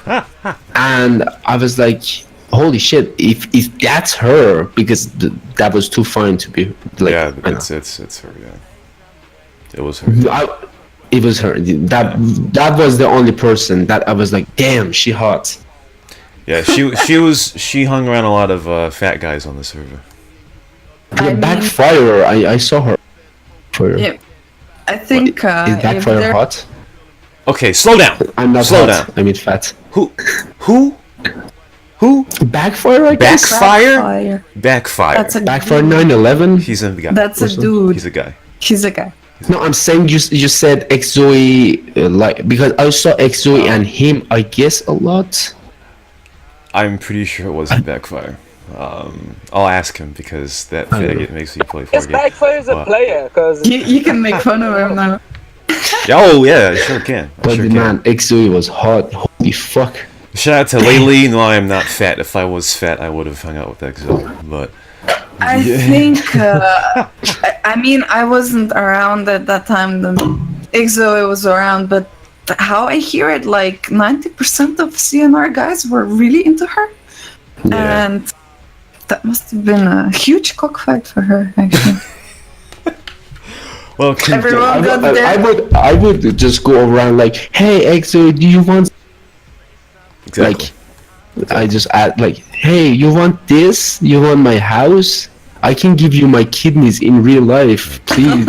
and I was like, holy shit, if that's her, because that was too fine to be like. Yeah, I know. it's her. Yeah, it was her. It was her. That was the only person that I was like, damn, she hot. Yeah, she hung around a lot of fat guys on the server. Yeah, Backfire. I saw her. Yeah, I think Is if Backfire there- hot? Okay, slow down. I'm not Slow hot. down. I mean fat. Who? Backfire, I guess. Backfire? Backfire. That's a Backfire dude. 9/11. He's a guy. That's a dude. He's a guy. He's a guy. No, I'm saying you said Exoe like because I saw Exoe and him. I guess a lot. I'm pretty sure it wasn't Backfire. I'll ask him because that faggot makes me play Yes, Fortnite. Backfire is a player, because You can make fun of him now. Oh yeah, I sure can. I But sure the can. man Exoe was hot. Holy fuck. Shout out to Laylee. No, I am not fat. If I was fat, I would have hung out with Exo. But I think, I mean, I wasn't around at that time. The Exo was around, but how I hear it, like 90% of CNR guys were really into her. Yeah. And that must have been a huge cockfight for her, actually. well, Everyone got there. I would just go around like, hey Exo, do you want exactly. like? I just add like, hey, you want this? You want my house? I can give you my kidneys in real life, please.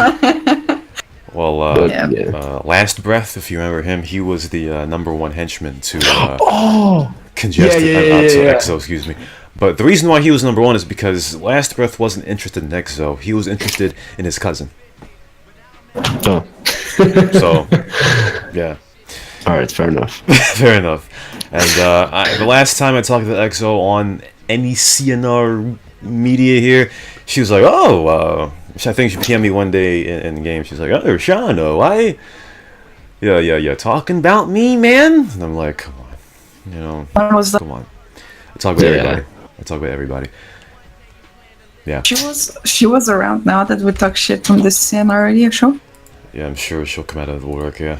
Well, Yeah. Last Breath, if you remember him, he was the #1 henchman to Oh, Congested. yeah. Exo, excuse me. But the reason why he was #1 is because Last Breath wasn't interested in Exo. He was interested in his cousin. oh. So, yeah. All right, fair enough. Fair enough. And the last time I talked to Exo on any CNR media here, she was like, "Oh, I think she PM'd me one day in the game. She's like, "Oh, Shano, yeah, talking about me, man." And I'm like, "Come on, you know, When was that? come on." I talk about Yeah. everybody. I talk about everybody. Yeah, She was around now that we talk shit on this CNR radio show. yeah, I'm sure she'll come out of the woodwork. Yeah.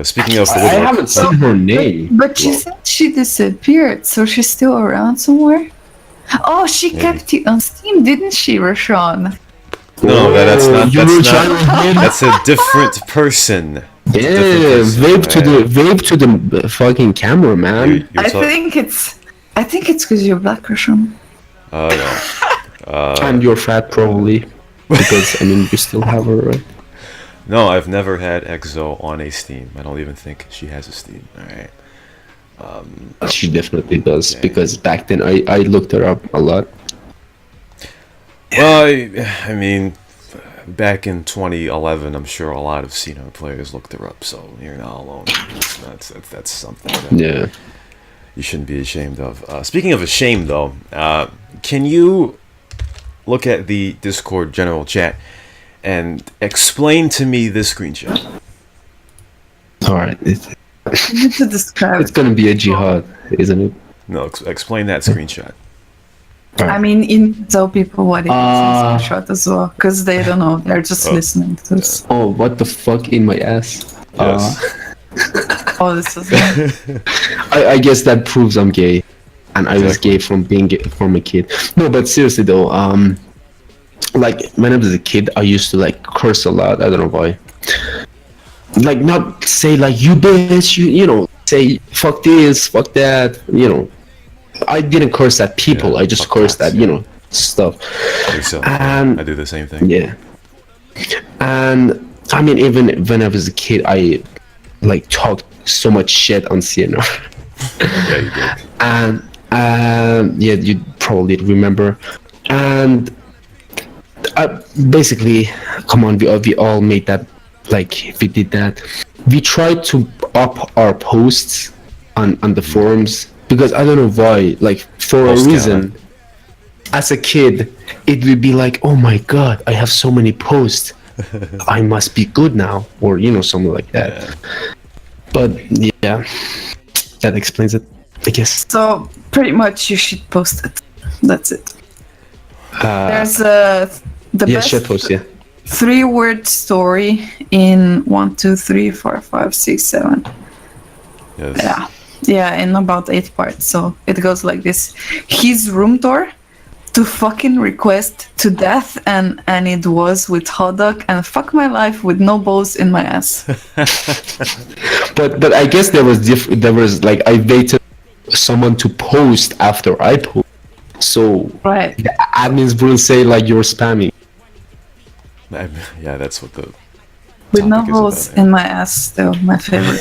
Speaking of the I woodwork, haven't seen her name. But she said she disappeared, so she's still around somewhere. Oh, she kept you on Steam, didn't she, Rashawn? no, that's not. You were That's trying not. to That's a different person. Yeah, wave to the fucking camera, man. You're I think it's because you're black, Rashawn. No. And you're fat, probably. Because, I mean, you still have her, right? No, I've never had Exo on a Steam. I don't even think she has a Steam. Alright. She definitely does, because back then I looked her up a lot. Well, I mean, back in 2011, I'm sure a lot of CNR players looked her up, so you're not alone. That's something that Yeah. you shouldn't be ashamed of. Speaking of ashamed, though, can you look at the Discord general chat and explain to me this screenshot? Alright, You need to describe it's it. gonna be a jihad, isn't it? No, explain that screenshot. I mean, in tell people what it is Uh, in screenshot as well, because they don't know. They're just listening to this. Oh, what the fuck in my ass? Yes. Oh, this is I guess that proves I'm gay. And I was Exactly. gay from being gay from a kid. No, but seriously though, like when I was a kid, I used to like curse a lot. I don't know why. Like not say like you bitch, you know, say fuck this, fuck that, you know. I didn't curse at people. Yeah, I just fuck cursed that, at, you know, stuff. Yourself. And- I do the same thing. Yeah. And I mean, even when I was a kid, I like talked so much shit on CNR. Yeah, you did. And yeah, you probably remember. And basically, come on, we all made that, like we did that. We tried to up our posts on the forums because I don't know why, like for Post a count. reason. As a kid, it would be like, oh my god, I have so many posts. I must be good now, or you know, something like that. Yeah. But yeah, that explains it, I guess. so pretty much you should post it. That's it. There's the Yeah, best shit post, yeah. 3-word story in 1, 2, 3, 4, 5, 6, 7. Yes. Yeah, Yeah, in about 8 parts. So it goes like this: his room door to fucking request to death, and it was with hot dog, and fuck my life with no balls in my ass. But I guess there was like I waited someone to post after I post, so Right. the admins wouldn't say like you're spamming. Yeah, that's what the With no topic is balls about, yeah. in my ass, still my favorite.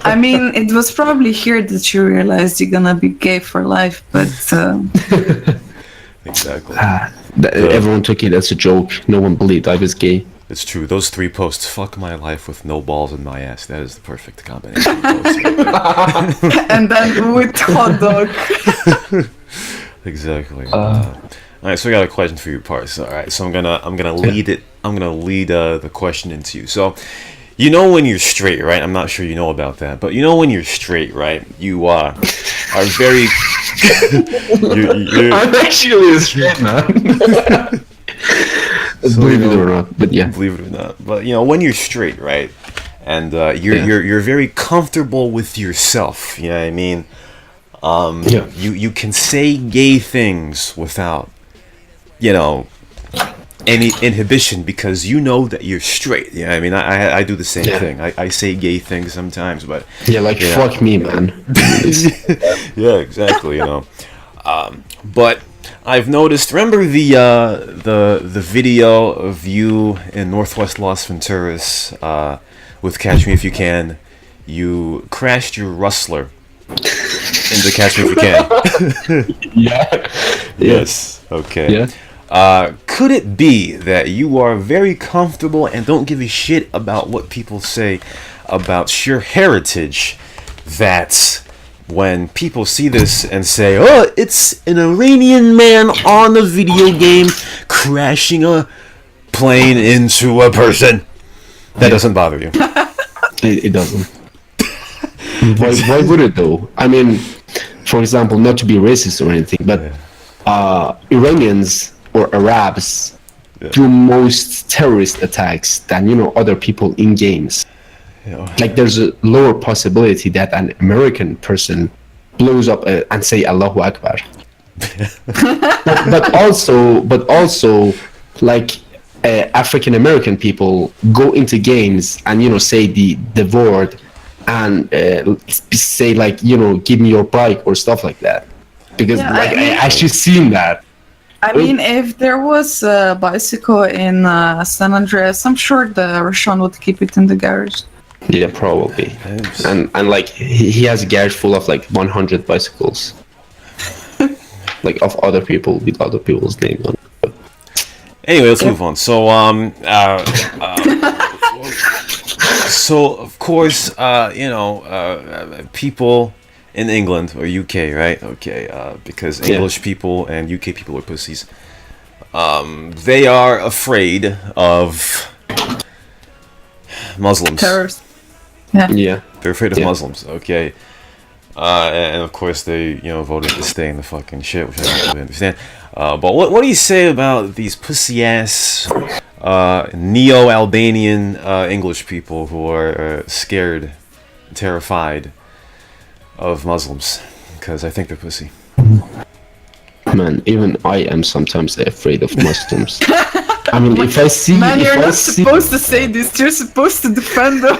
I mean, it was probably here that you realized you're gonna be gay for life, but Exactly. Everyone took it as a joke. No one believed I was gay. It's true. Those 3 posts, fuck my life with no balls in my ass. That is the perfect combination of posts. and then with hot dog. Exactly. All right, so I got a question for you, Parsa. All right, so I'm gonna lead it. I'm gonna lead the question into you. So, you know when you're straight, right? I'm not sure you know about that, but you know when you're straight, right? You are very. I'm actually a straight man. Believe it or not, but yeah. Believe it or not, but you know when you're straight, right? And you're very comfortable with yourself. You know what I mean? Yeah. You can say gay things without, you know, any inhibition because you know that you're straight. Yeah, I mean, I do the same thing. I say gay things sometimes, but Yeah, like fuck me, man. yeah, exactly. You know, but I've noticed. Remember the video of you in Northwest Las Venturas with Catch Me If You Can? You crashed your Rustler into Catch Me If You Can. Yeah. Yes. Okay. Yeah. Could it be that you are very comfortable and don't give a shit about what people say about your heritage, that when people see this and say, oh, it's an Iranian man on a video game crashing a plane into a person, that doesn't bother you? It doesn't. Why would it though? I mean, for example, not to be racist or anything, but Iranians or Arabs do most terrorist attacks than other people in games. Like there's a lower possibility that an American person blows up and say Allahu Akbar. but also like African American people go into games and say the word and say like give me your bike or stuff like that, because I actually seen that. I mean, if there was a bicycle in San Andreas, I'm sure the Rashawn would keep it in the garage. Yeah, probably. And like he has a garage full of like 100 bicycles, like of other people with other people's name on it. Anyway, let's move on. So so of course people in England or UK, right? Okay, because English people and UK people are pussies. They are afraid of Muslims. Terrorists. Yeah. They're afraid of Muslims. Okay. And of course they, voted to stay in the fucking shit, which I don't really understand. But what do you say about these pussy ass neo-Albanian English people who are scared, terrified of Muslims? Because I think they're pussy. Man, even I am sometimes afraid of Muslims. I mean, if I see... Man, you're not supposed to say this. You're supposed to defend them.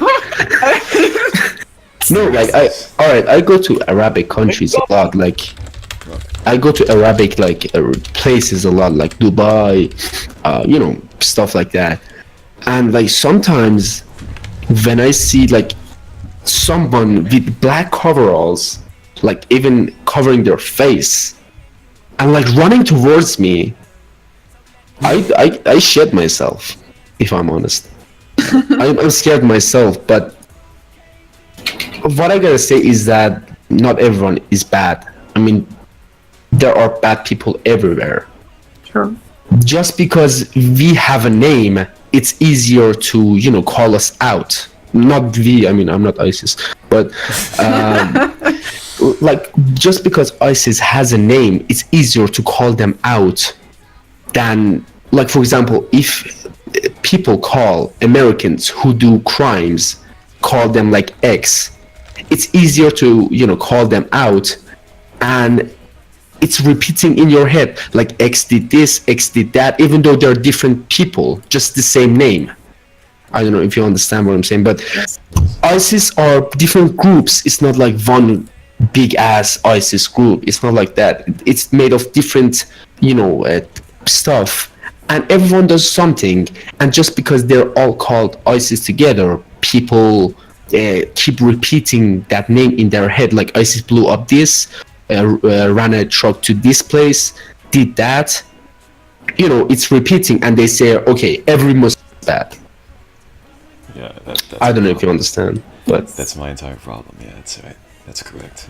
No, like, I go to Arabic countries a lot. Like, I go to Arabic, places a lot, like Dubai, stuff like that. And, like, sometimes when I see, like, someone with black coveralls, like, even covering their face, and, like, running towards me, I shit myself, if I'm honest. I'm scared myself, but what I gotta say is that not everyone is bad. I mean, there are bad people everywhere. Sure. Just because we have a name, it's easier to, call us out. Not we, I mean, I'm not ISIS, but like, just because ISIS has a name, it's easier to call them out than, like, for example, if people call Americans who do crimes, call them like X, it's easier to call them out, and it's repeating in your head like X did this, X did that, even though they're different people, just the same name. I don't know if you understand what I'm saying, but ISIS are different groups. It's not like one big ass ISIS group. It's not like that. It's made of different stuff, and everyone does something, and just because they're all called ISIS together, people keep repeating that name in their head, like ISIS blew up this, ran a truck to this place, did that. It's repeating, and they say, okay, every Muslim is bad. Yeah, that's I don't know if you understand, but that's my entire problem. Yeah, that's right. That's correct.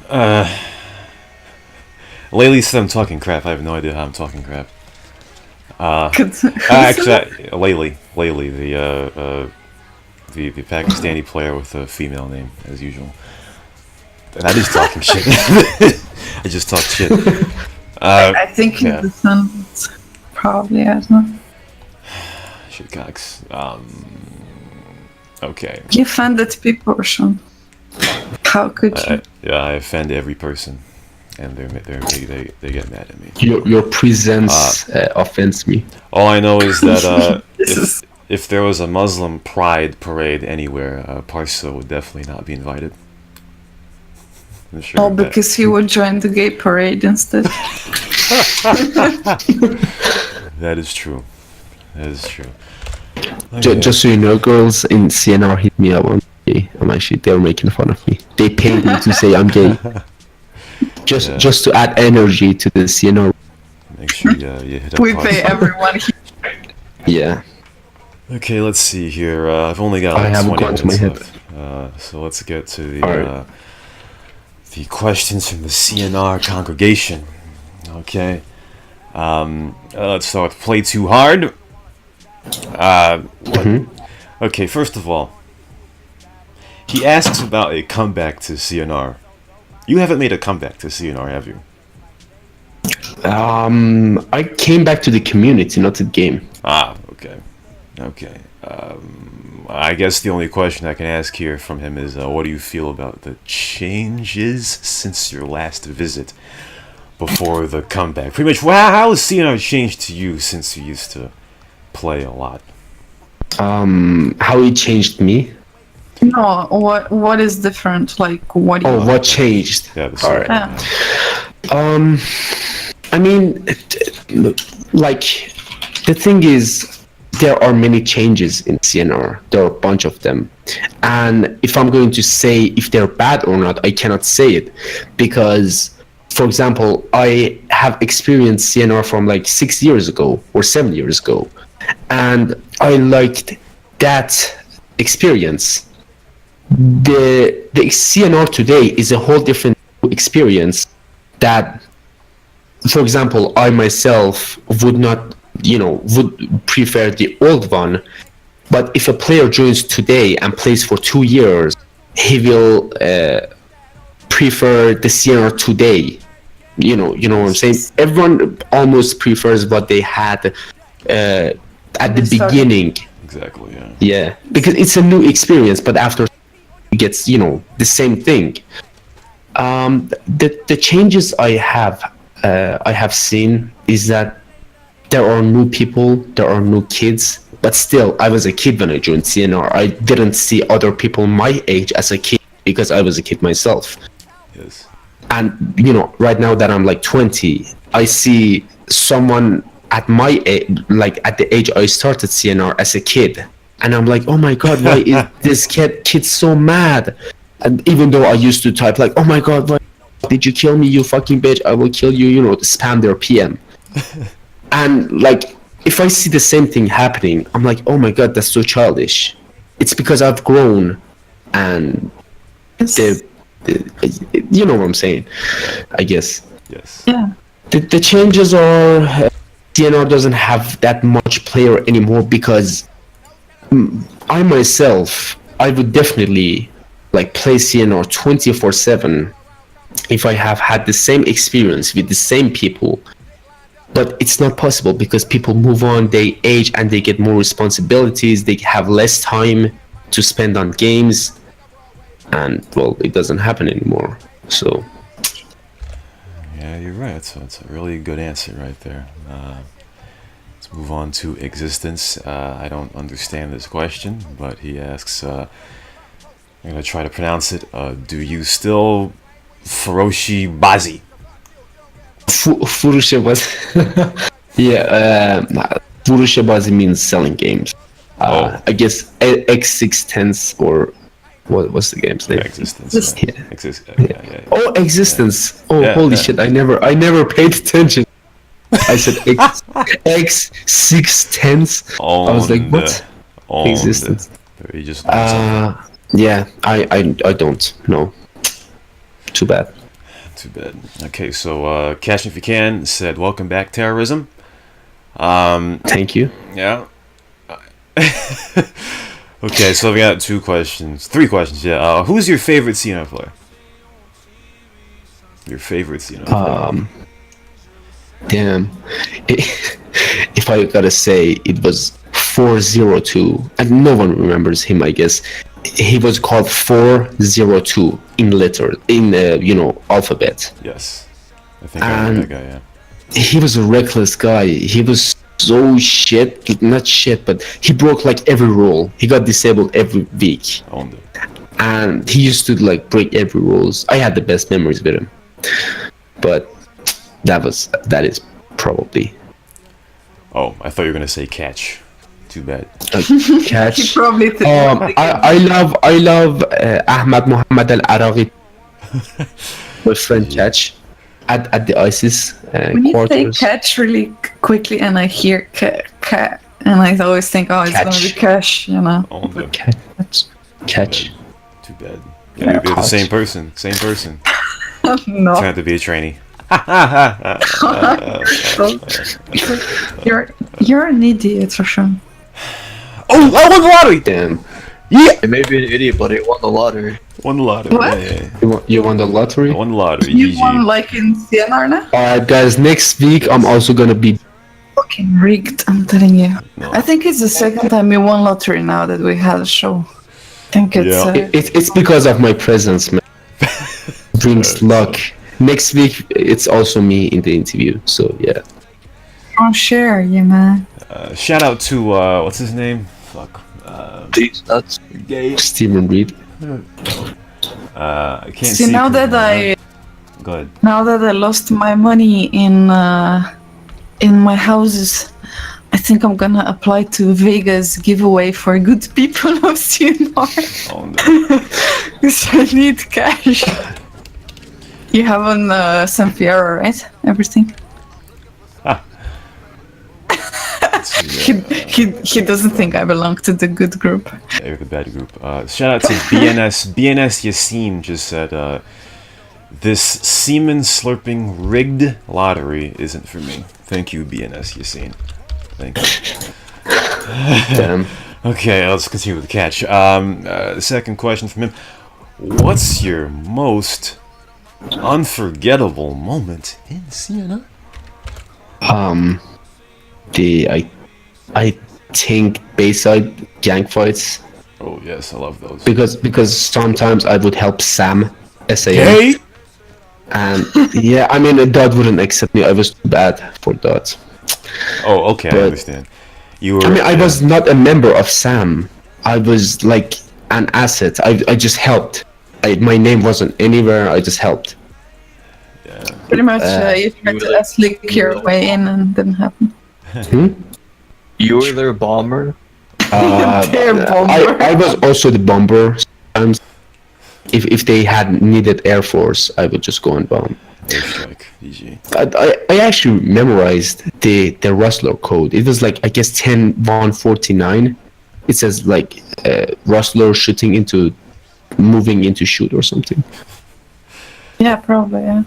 Yeah. Laylee said I'm talking crap. I have no idea how I'm talking crap. Actually, Laylee, the Pakistani player with a female name, as usual. And I just talking shit. I just talk shit. I think the sun probably has not. Shit cocks. Okay. You offended people, Sean. How could you? Yeah, I offend every person, and they get mad at me. Your presence offends me. All I know is that if there was a Muslim pride parade anywhere, Parsa would definitely not be invited. I'm sure of that. Because he would join the gay parade instead. That is true. That is true. Just so you know, girls in CNR hit me up on gay. They were making fun of me. They paid me to say I'm gay. Just to add energy to the CNR. Make sure you hit up. We pay everyone. Yeah. Okay, let's see here. I've only got like 20 minutes left. So let's get to the questions from the CNR congregation. Okay. Let's start with Play2Hard. Okay, first of all, he asks about a comeback to CNR. You haven't made a comeback to CNR, have you? I came back to the community, not to the game. Okay. I guess the only question I can ask here from him is, what do you feel about the changes since your last visit before the comeback? Pretty much, how has CNR changed to you since you used to play a lot? How it changed me? No, what is different? Like, what do you... what changed? Yeah, Alright. I mean, like, the thing is, there are many changes in CNR. There are a bunch of them. And if I'm going to say if they're bad or not, I cannot say it. Because, for example, I have experienced CNR from like 6 years ago or 7 years ago. And I liked that experience. The CNR today is a whole different experience that, for example, I myself would not, would prefer the old one. But if a player joins today and plays for 2 years, he will prefer the CNR today. You know what I'm saying? Everyone almost prefers what they had at the beginning. Exactly, yeah. Yeah, because it's a new experience, but after it gets, the same thing. The changes I have seen is that there are new people, there are new kids, but still, I was a kid when I joined CNR. I didn't see other people my age as a kid because I was a kid myself. Yes. And, right now that I'm like 20, I see someone at my age, like at the age I started CNR as a kid. And I'm like, oh my God, why is this kid so mad? And even though I used to type like, oh my God, why did you kill me, you fucking bitch? I will kill you, spam their PM. And like, if I see the same thing happening, I'm like, oh my God, that's so childish. It's because I've grown and you know what I'm saying, I guess. Yes. Yeah. The changes are CNR doesn't have that much player anymore because I myself, I would definitely like play CNR 24/7 if I have had the same experience with the same people. But it's not possible because people move on, they age and they get more responsibilities, they have less time to spend on games. and well, it doesn't happen anymore. So Yeah, you're right. So it's a really good answer right there. Let's move on to existence. I don't understand this question, but he asks, I'm going to try to pronounce it. Do you still Furoshi Bazi? Furushabazi. Furushabazi means selling games. I guess X610s or what's the game's name? Existence. Yeah. Oh, existence. Oh, Yeah, holy yeah. shit! I never paid attention. I said X610s. I was like, what? Existence. You just Yeah, I don't know. Too bad. Too bad. Okay, so Catch If You Can said, "Welcome back, terrorism." Thank you. Yeah. Okay, so we got 3 questions. Yeah. Who's your favorite CnR player? Your favorite CnR player? Damn. If I gotta say, it was 402, and no one remembers him. I guess he was called 402 in alphabet. Yes. I think I remember that guy. Yeah. He was a reckless guy. He was so not shit, but he broke like every rule. He got disabled every week, Owned it. and he used to like break every rules. I had the best memories with him, but that is probably Oh, I thought you were gonna say Catch. Too bad. Catch. He probably did. I love Ahmad Muhammad Al-Araghi, my friend Catch, at the ISIS When you say quarters. catch really quickly, and I hear cat, and I always think, oh, it's gonna be cash, you know. Owned it. Catch. Too bad. Yeah, you're the Catch. same person. Same person. No, Trying to be a trainee. you're an idiot for sure. Oh, I won the lottery. Damn. Yeah. It may be an idiot, but it won the lottery. Won the lottery. What? Yeah. You won the lottery? I won the lottery. You GG. won like in CnR now? Alright, guys, next week I'm also gonna be. Fucking rigged, I'm telling you. No. I think it's the second time you won lottery now that we had a show. I think it's. Yeah. It's because of my presence, man. Brings luck. Next week, it's also me in the interview, so yeah. Oh, share, yeah, man. Shout out to what's his name? Fuck. These nuts. Stephen Reed. I can't See, now from- that I Go ahead. lost my money in my houses, I think I'm gonna apply to Vegas giveaway for good people of CnR. Oh, no. Because I need cash. You have on San Fierro, right? Everything. He doesn't think I belong to the good group. You're the bad group. Shout out to BNS. BNS Yassine just said, this semen slurping rigged lottery isn't for me. Thank you, BNS Yassine. Thank you. Damn. Okay, let's continue with the catch. The second question from him. What's your most unforgettable moment in CnR? I think Bayside gang fights Oh yes, I love those. because sometimes I would help Sam SAM, Hey! and yeah, I mean Dot wouldn't accept me. I was too bad for Dot. Oh, okay, I But- understand. You were. I mean, I was not a member of Sam. I was like an asset. I just helped. My name wasn't anywhere. I just helped. Pretty much, you tried to slick your way in and didn't happen. You were their bomber. Their bomber. I was also the bomber. Sometimes, if they had needed Air Force, I would just go and bomb. Airstrike, GG. I actually memorized the Rustler code. It was like, I guess 10.149. It says like Rustler moving into shoot or something. Yeah, probably, yeah.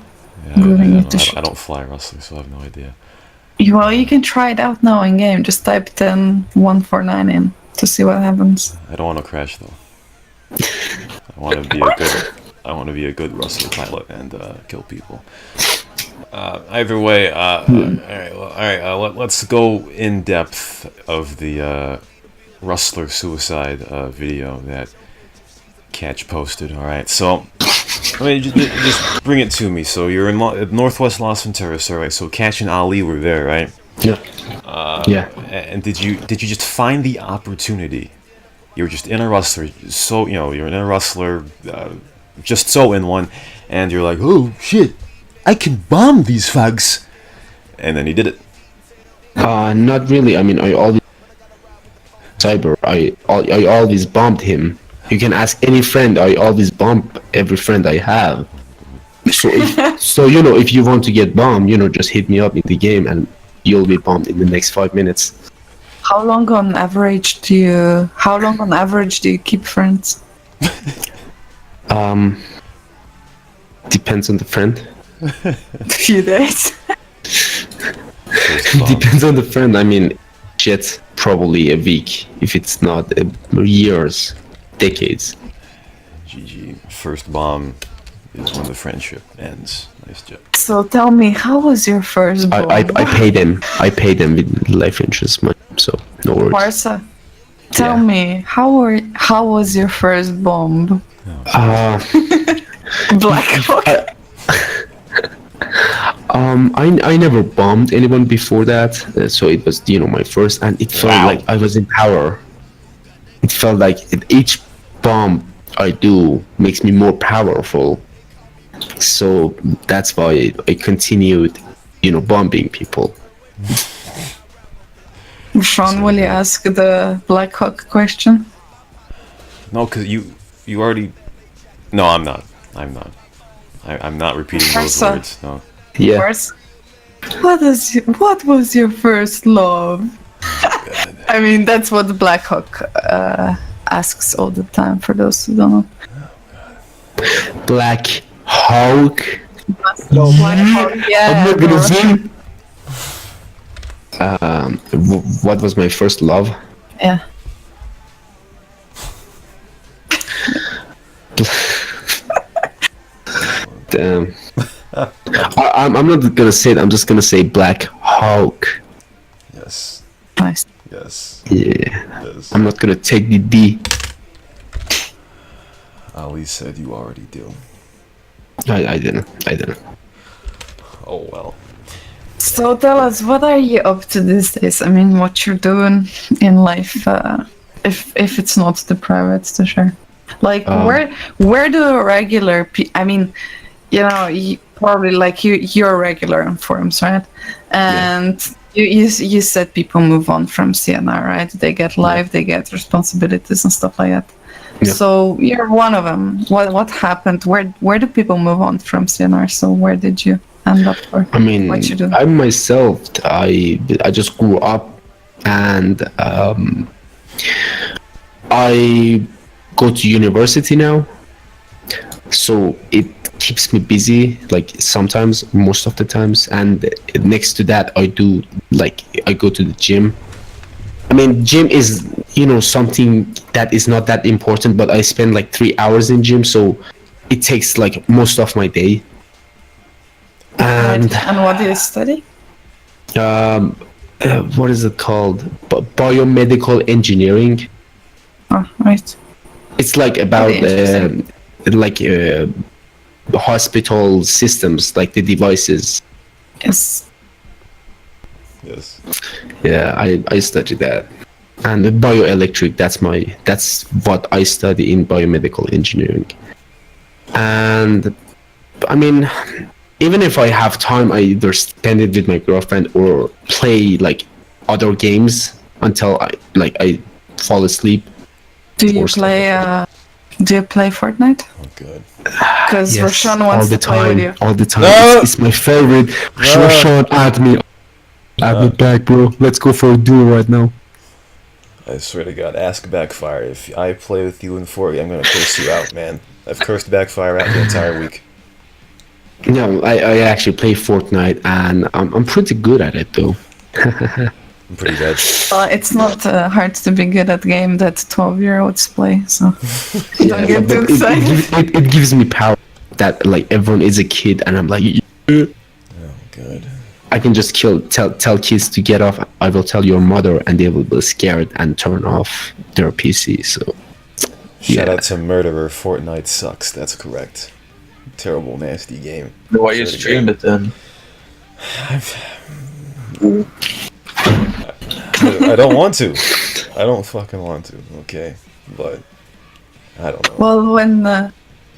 Yeah, Moving I into don't- shit. I don't fly Rustler, so I have no idea. Well, you can try it out now in game. Just type 10.149 in to see what happens. I don't want to crash though. I want to be a good Rustler pilot and kill people. Either way, all right. Let's go in depth of the Rustler suicide video that Katch posted. All right, so I mean, just bring it to me. So you're in Northwest Las Venturas, all right? So Katch and Ali were there, right? Yeah. Yeah. And did you just find the opportunity? You were just in a rustler, so you're in a rustler, just so in one, and you're like, oh shit, I can bomb these thugs, and then you did it. Not really. I mean, I always I always bombed him. You can ask any friend. I always bomb every friend I have. So if you want to get bombed, just hit me up in the game and you'll be bombed in the next 5 minutes. How long on average do you keep friends? Depends on the friend. A few days. Depends on the friend. I mean, shit, probably a week. If it's not years, decades. GG. First bomb is when the friendship ends. Nice job. So tell me, how was your first bomb? I paid them. I paid them with life insurance money, so no worries. Parsa, tell me, how was your first bomb? BlackHawk. I never bombed anyone before that, so it was my first, and it felt like I was in power. It felt like each bomb I do makes me more powerful. So that's why I continued, bombing people. Sean, will you ask the BlackHawk question? No, because you already. No, I'm not. I'm not repeating those Parsa. words. No. Yeah. First, what was your first love? I mean, that's what the BlackHawk asks all the time. For those who don't know. BlackHawk. BlackHawk, yeah. I'm not gonna bro. sing. What was my first love? Yeah. Damn. I'm not gonna say it. I'm just gonna say BlackHawk. Yes. Nice. Yes. Yeah. Yes. I'm not gonna take the D. Ali said you already do. I didn't. Oh well. So tell us, what are you up to these days? I mean, what you're doing in life, if it's not the private to share. Like, where do regular I mean, you probably like you're regular on forums, right? And you said people move on from CnR, right? They get live, they get responsibilities and stuff like that. Yeah. So you're one of them. What happened? Where do people move on from CnR? So where did you end up? Or I mean, what you do? I myself, I just grew up, and I go to university now, so it keeps me busy. Like sometimes, most of the times, and next to that, I go to the gym. I mean, gym is something that is not that important, but I spend like 3 hours in gym, so it takes like most of my day. And what do you study? what is it called? Biomedical engineering. Oh, right. It's like about Very hospital systems, like the devices. Yes. Yes. Yeah, I study that. And bioelectric, that's what I study in biomedical engineering. And I mean, even if I have time, I either spend it with my girlfriend or play like other games until I fall asleep. Do you play Fortnite? Oh, good. Because Yes, Roshan wants to play with you. all the time. No! It's my favorite. No! Roshan, add me back, bro. Let's go for a duel right now. I swear to God, ask Backfire. If I play with you in 40, I'm gonna curse you out, man. I've cursed Backfire out the entire week. No, I actually play Fortnite, and I'm pretty good at it though. I'm pretty bad. It's not hard to be good at game that 12-year-olds play, so don't get too but excited. it gives me power that like everyone is a kid, and I'm like, Oh, good. I can just tell kids to get off. I will tell your mother, and they will be scared and turn off their PC. So Shout Yeah. out to Murderer. Fortnite sucks. That's correct. Terrible, nasty game. Why you Should've stream it then? I don't want to. I don't fucking want to. Okay, but I don't know. Well,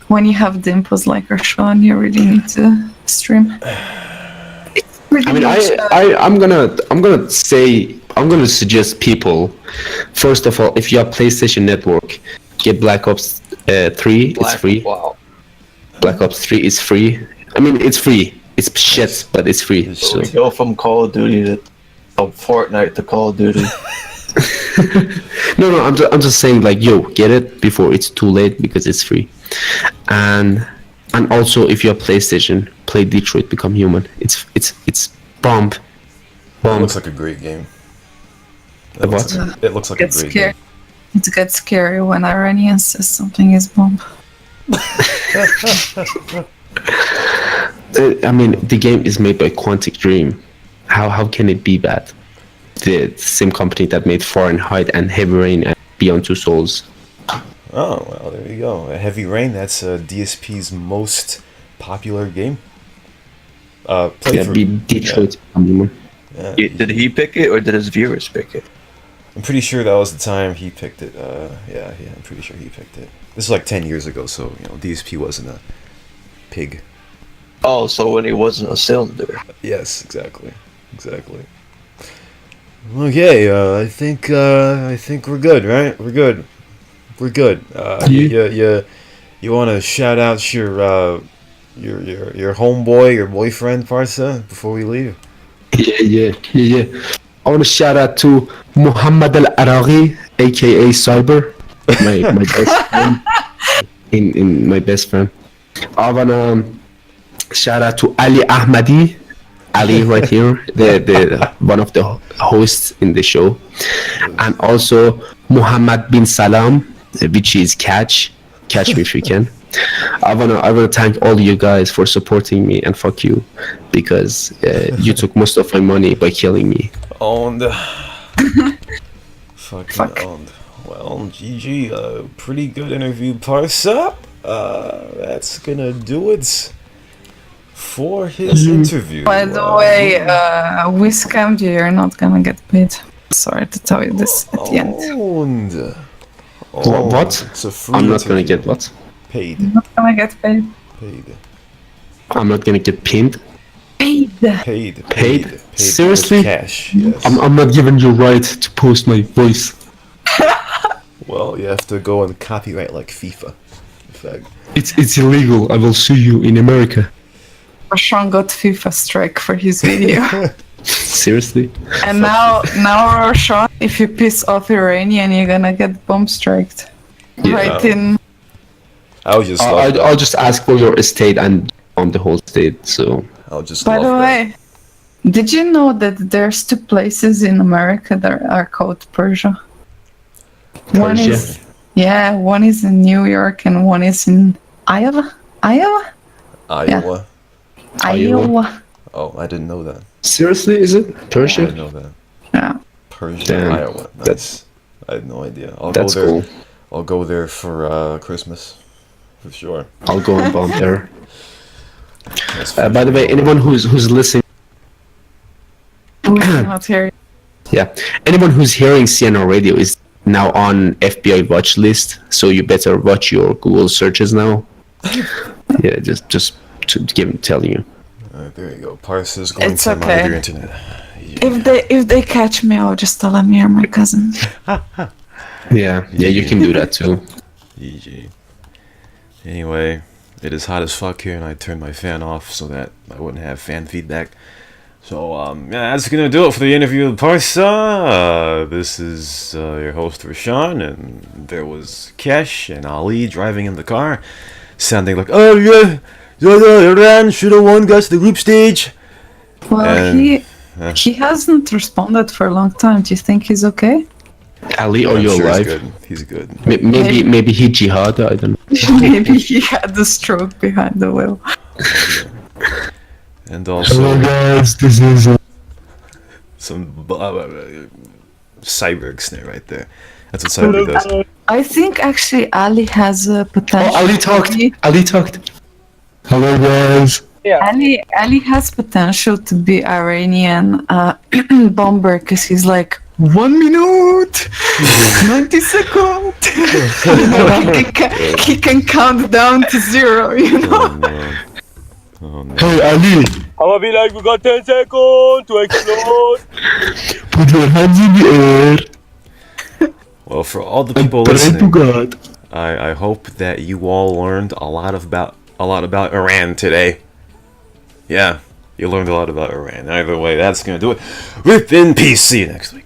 when you have dimples like Rashawn, you really need to stream. It's pretty I mean, much, I'm gonna suggest people. First of all, if you have PlayStation Network, get Black Ops 3. It's free. Wow. Black Ops 3 is free. I mean, it's free. It's shit, but it's free. It's So We go from Call of Duty to Fortnite to Call of Duty. no, I'm just saying, like, yo, get it before it's too late because it's free. And also, if you have PlayStation, play Detroit Become Human. It's bomb. It Bomb. looks like a great game. A what? It looks like a gets great scary. game. It gets scary when Iranian says something is bomb. I mean, the game is made by Quantic Dream. How can it be bad? The same company that made Fahrenheit and Heavy Rain and Beyond Two Souls. Oh, well, there you go. Heavy Rain, that's DSP's most popular game. Played Yeah, for- Detroit Become Human. yeah. Did he pick it or did his viewers pick it? I'm pretty sure that was the time he picked it. Yeah, I'm pretty sure he picked it. This is like 10 years ago, so, DSP wasn't a pig. Oh, so when he wasn't a cylinder. Yes, exactly. Okay, I think we're good, right? We're good. You want to shout out your homeboy, your boyfriend, Parsa, before we leave? Yeah. I want to shout out to Muhammad Al-Araghi, aka Cyber, my best friend. In my best friend. I want to shout out to Ali Ahmadi, Ali right here, the one of the hosts in the show, and also Muhammad bin Salam, which is Katch me if you can. I wanna thank all you guys for supporting me, and fuck you, because you took most of my money by killing me. Owned. Fucking owned. Well, GG, pretty good interview, Parsa. That's gonna do it for his interview. By the way, we scammed you. You're not gonna get paid. Sorry to tell you this at the end. Owned. What? It's a free I'm not gonna interview. get what? Paid. You're not gonna get paid. I'm not gonna get pinned. Paid. Paid. Seriously? With cash. Yes. I'm not giving you right to post my voice. Well, you have to go on copyright like FIFA. In fact. It's illegal. I will sue you in America. Rashawn got FIFA strike for his video. Seriously? And now Rashawn, if you piss off Iranian, you're gonna get bomb striked. Yeah. Right in. I would just I'll just ask for your estate and on the whole state. So I'll just By love the that. way, did you know that there's two places in America that are called Persia? One Persia? is one is in New York and one is in Iowa. Iowa. Iowa. Oh, I didn't know that. seriously, is it I Persia? didn't know that. Yeah. Persia, Damn. Iowa. Nice. I had no idea. That's cool. I'll go there for Christmas, for sure. I'll go and bomb there. That's for By the way, sure. anyone who's listening, We cannot hear you. yeah, anyone who's hearing CNR radio is now on FBI watch list. So you better watch your Google searches now. Yeah, just to tell you. There you go. Parsa's going It's to okay. monitor your internet. If they catch me, I'll just tell them you're my cousin. Yeah, you can do that too. GG. Anyway, it is hot as fuck here, and I turned my fan off so that I wouldn't have fan feedback. So, yeah, that's gonna do it for the interview with Parsa. This is your host, Rashawn, and there was Kesh and Ali driving in the car, sounding like, oh yeah, Iran should have won, got to the group stage. Well, And- he hasn't responded for a long time. Do you think he's okay? Ali, are I'm you sure alive? He's good. Maybe he jihad. I don't know. Maybe he had the stroke behind the wheel. And also guys, this is. some cyborg snare right there. That's what cyborg does. I think actually Ali has a potential. Oh, Ali talked. to be- Ali talked. Hello, guys. Yeah. Ali has potential to be Iranian bomber because he's like 1 minute, 90 seconds. He can count down to 0. You know. Oh no. Oh no. Hey, Ali, I'm gonna be like, we got 10 seconds to explode. put your hands in the air Well, for all the people and pray to listening, God. I hope that you all learned a lot about Iran today. Yeah, you learned a lot about Iran. Either way, that's gonna do it. Rip in peace. See you next week.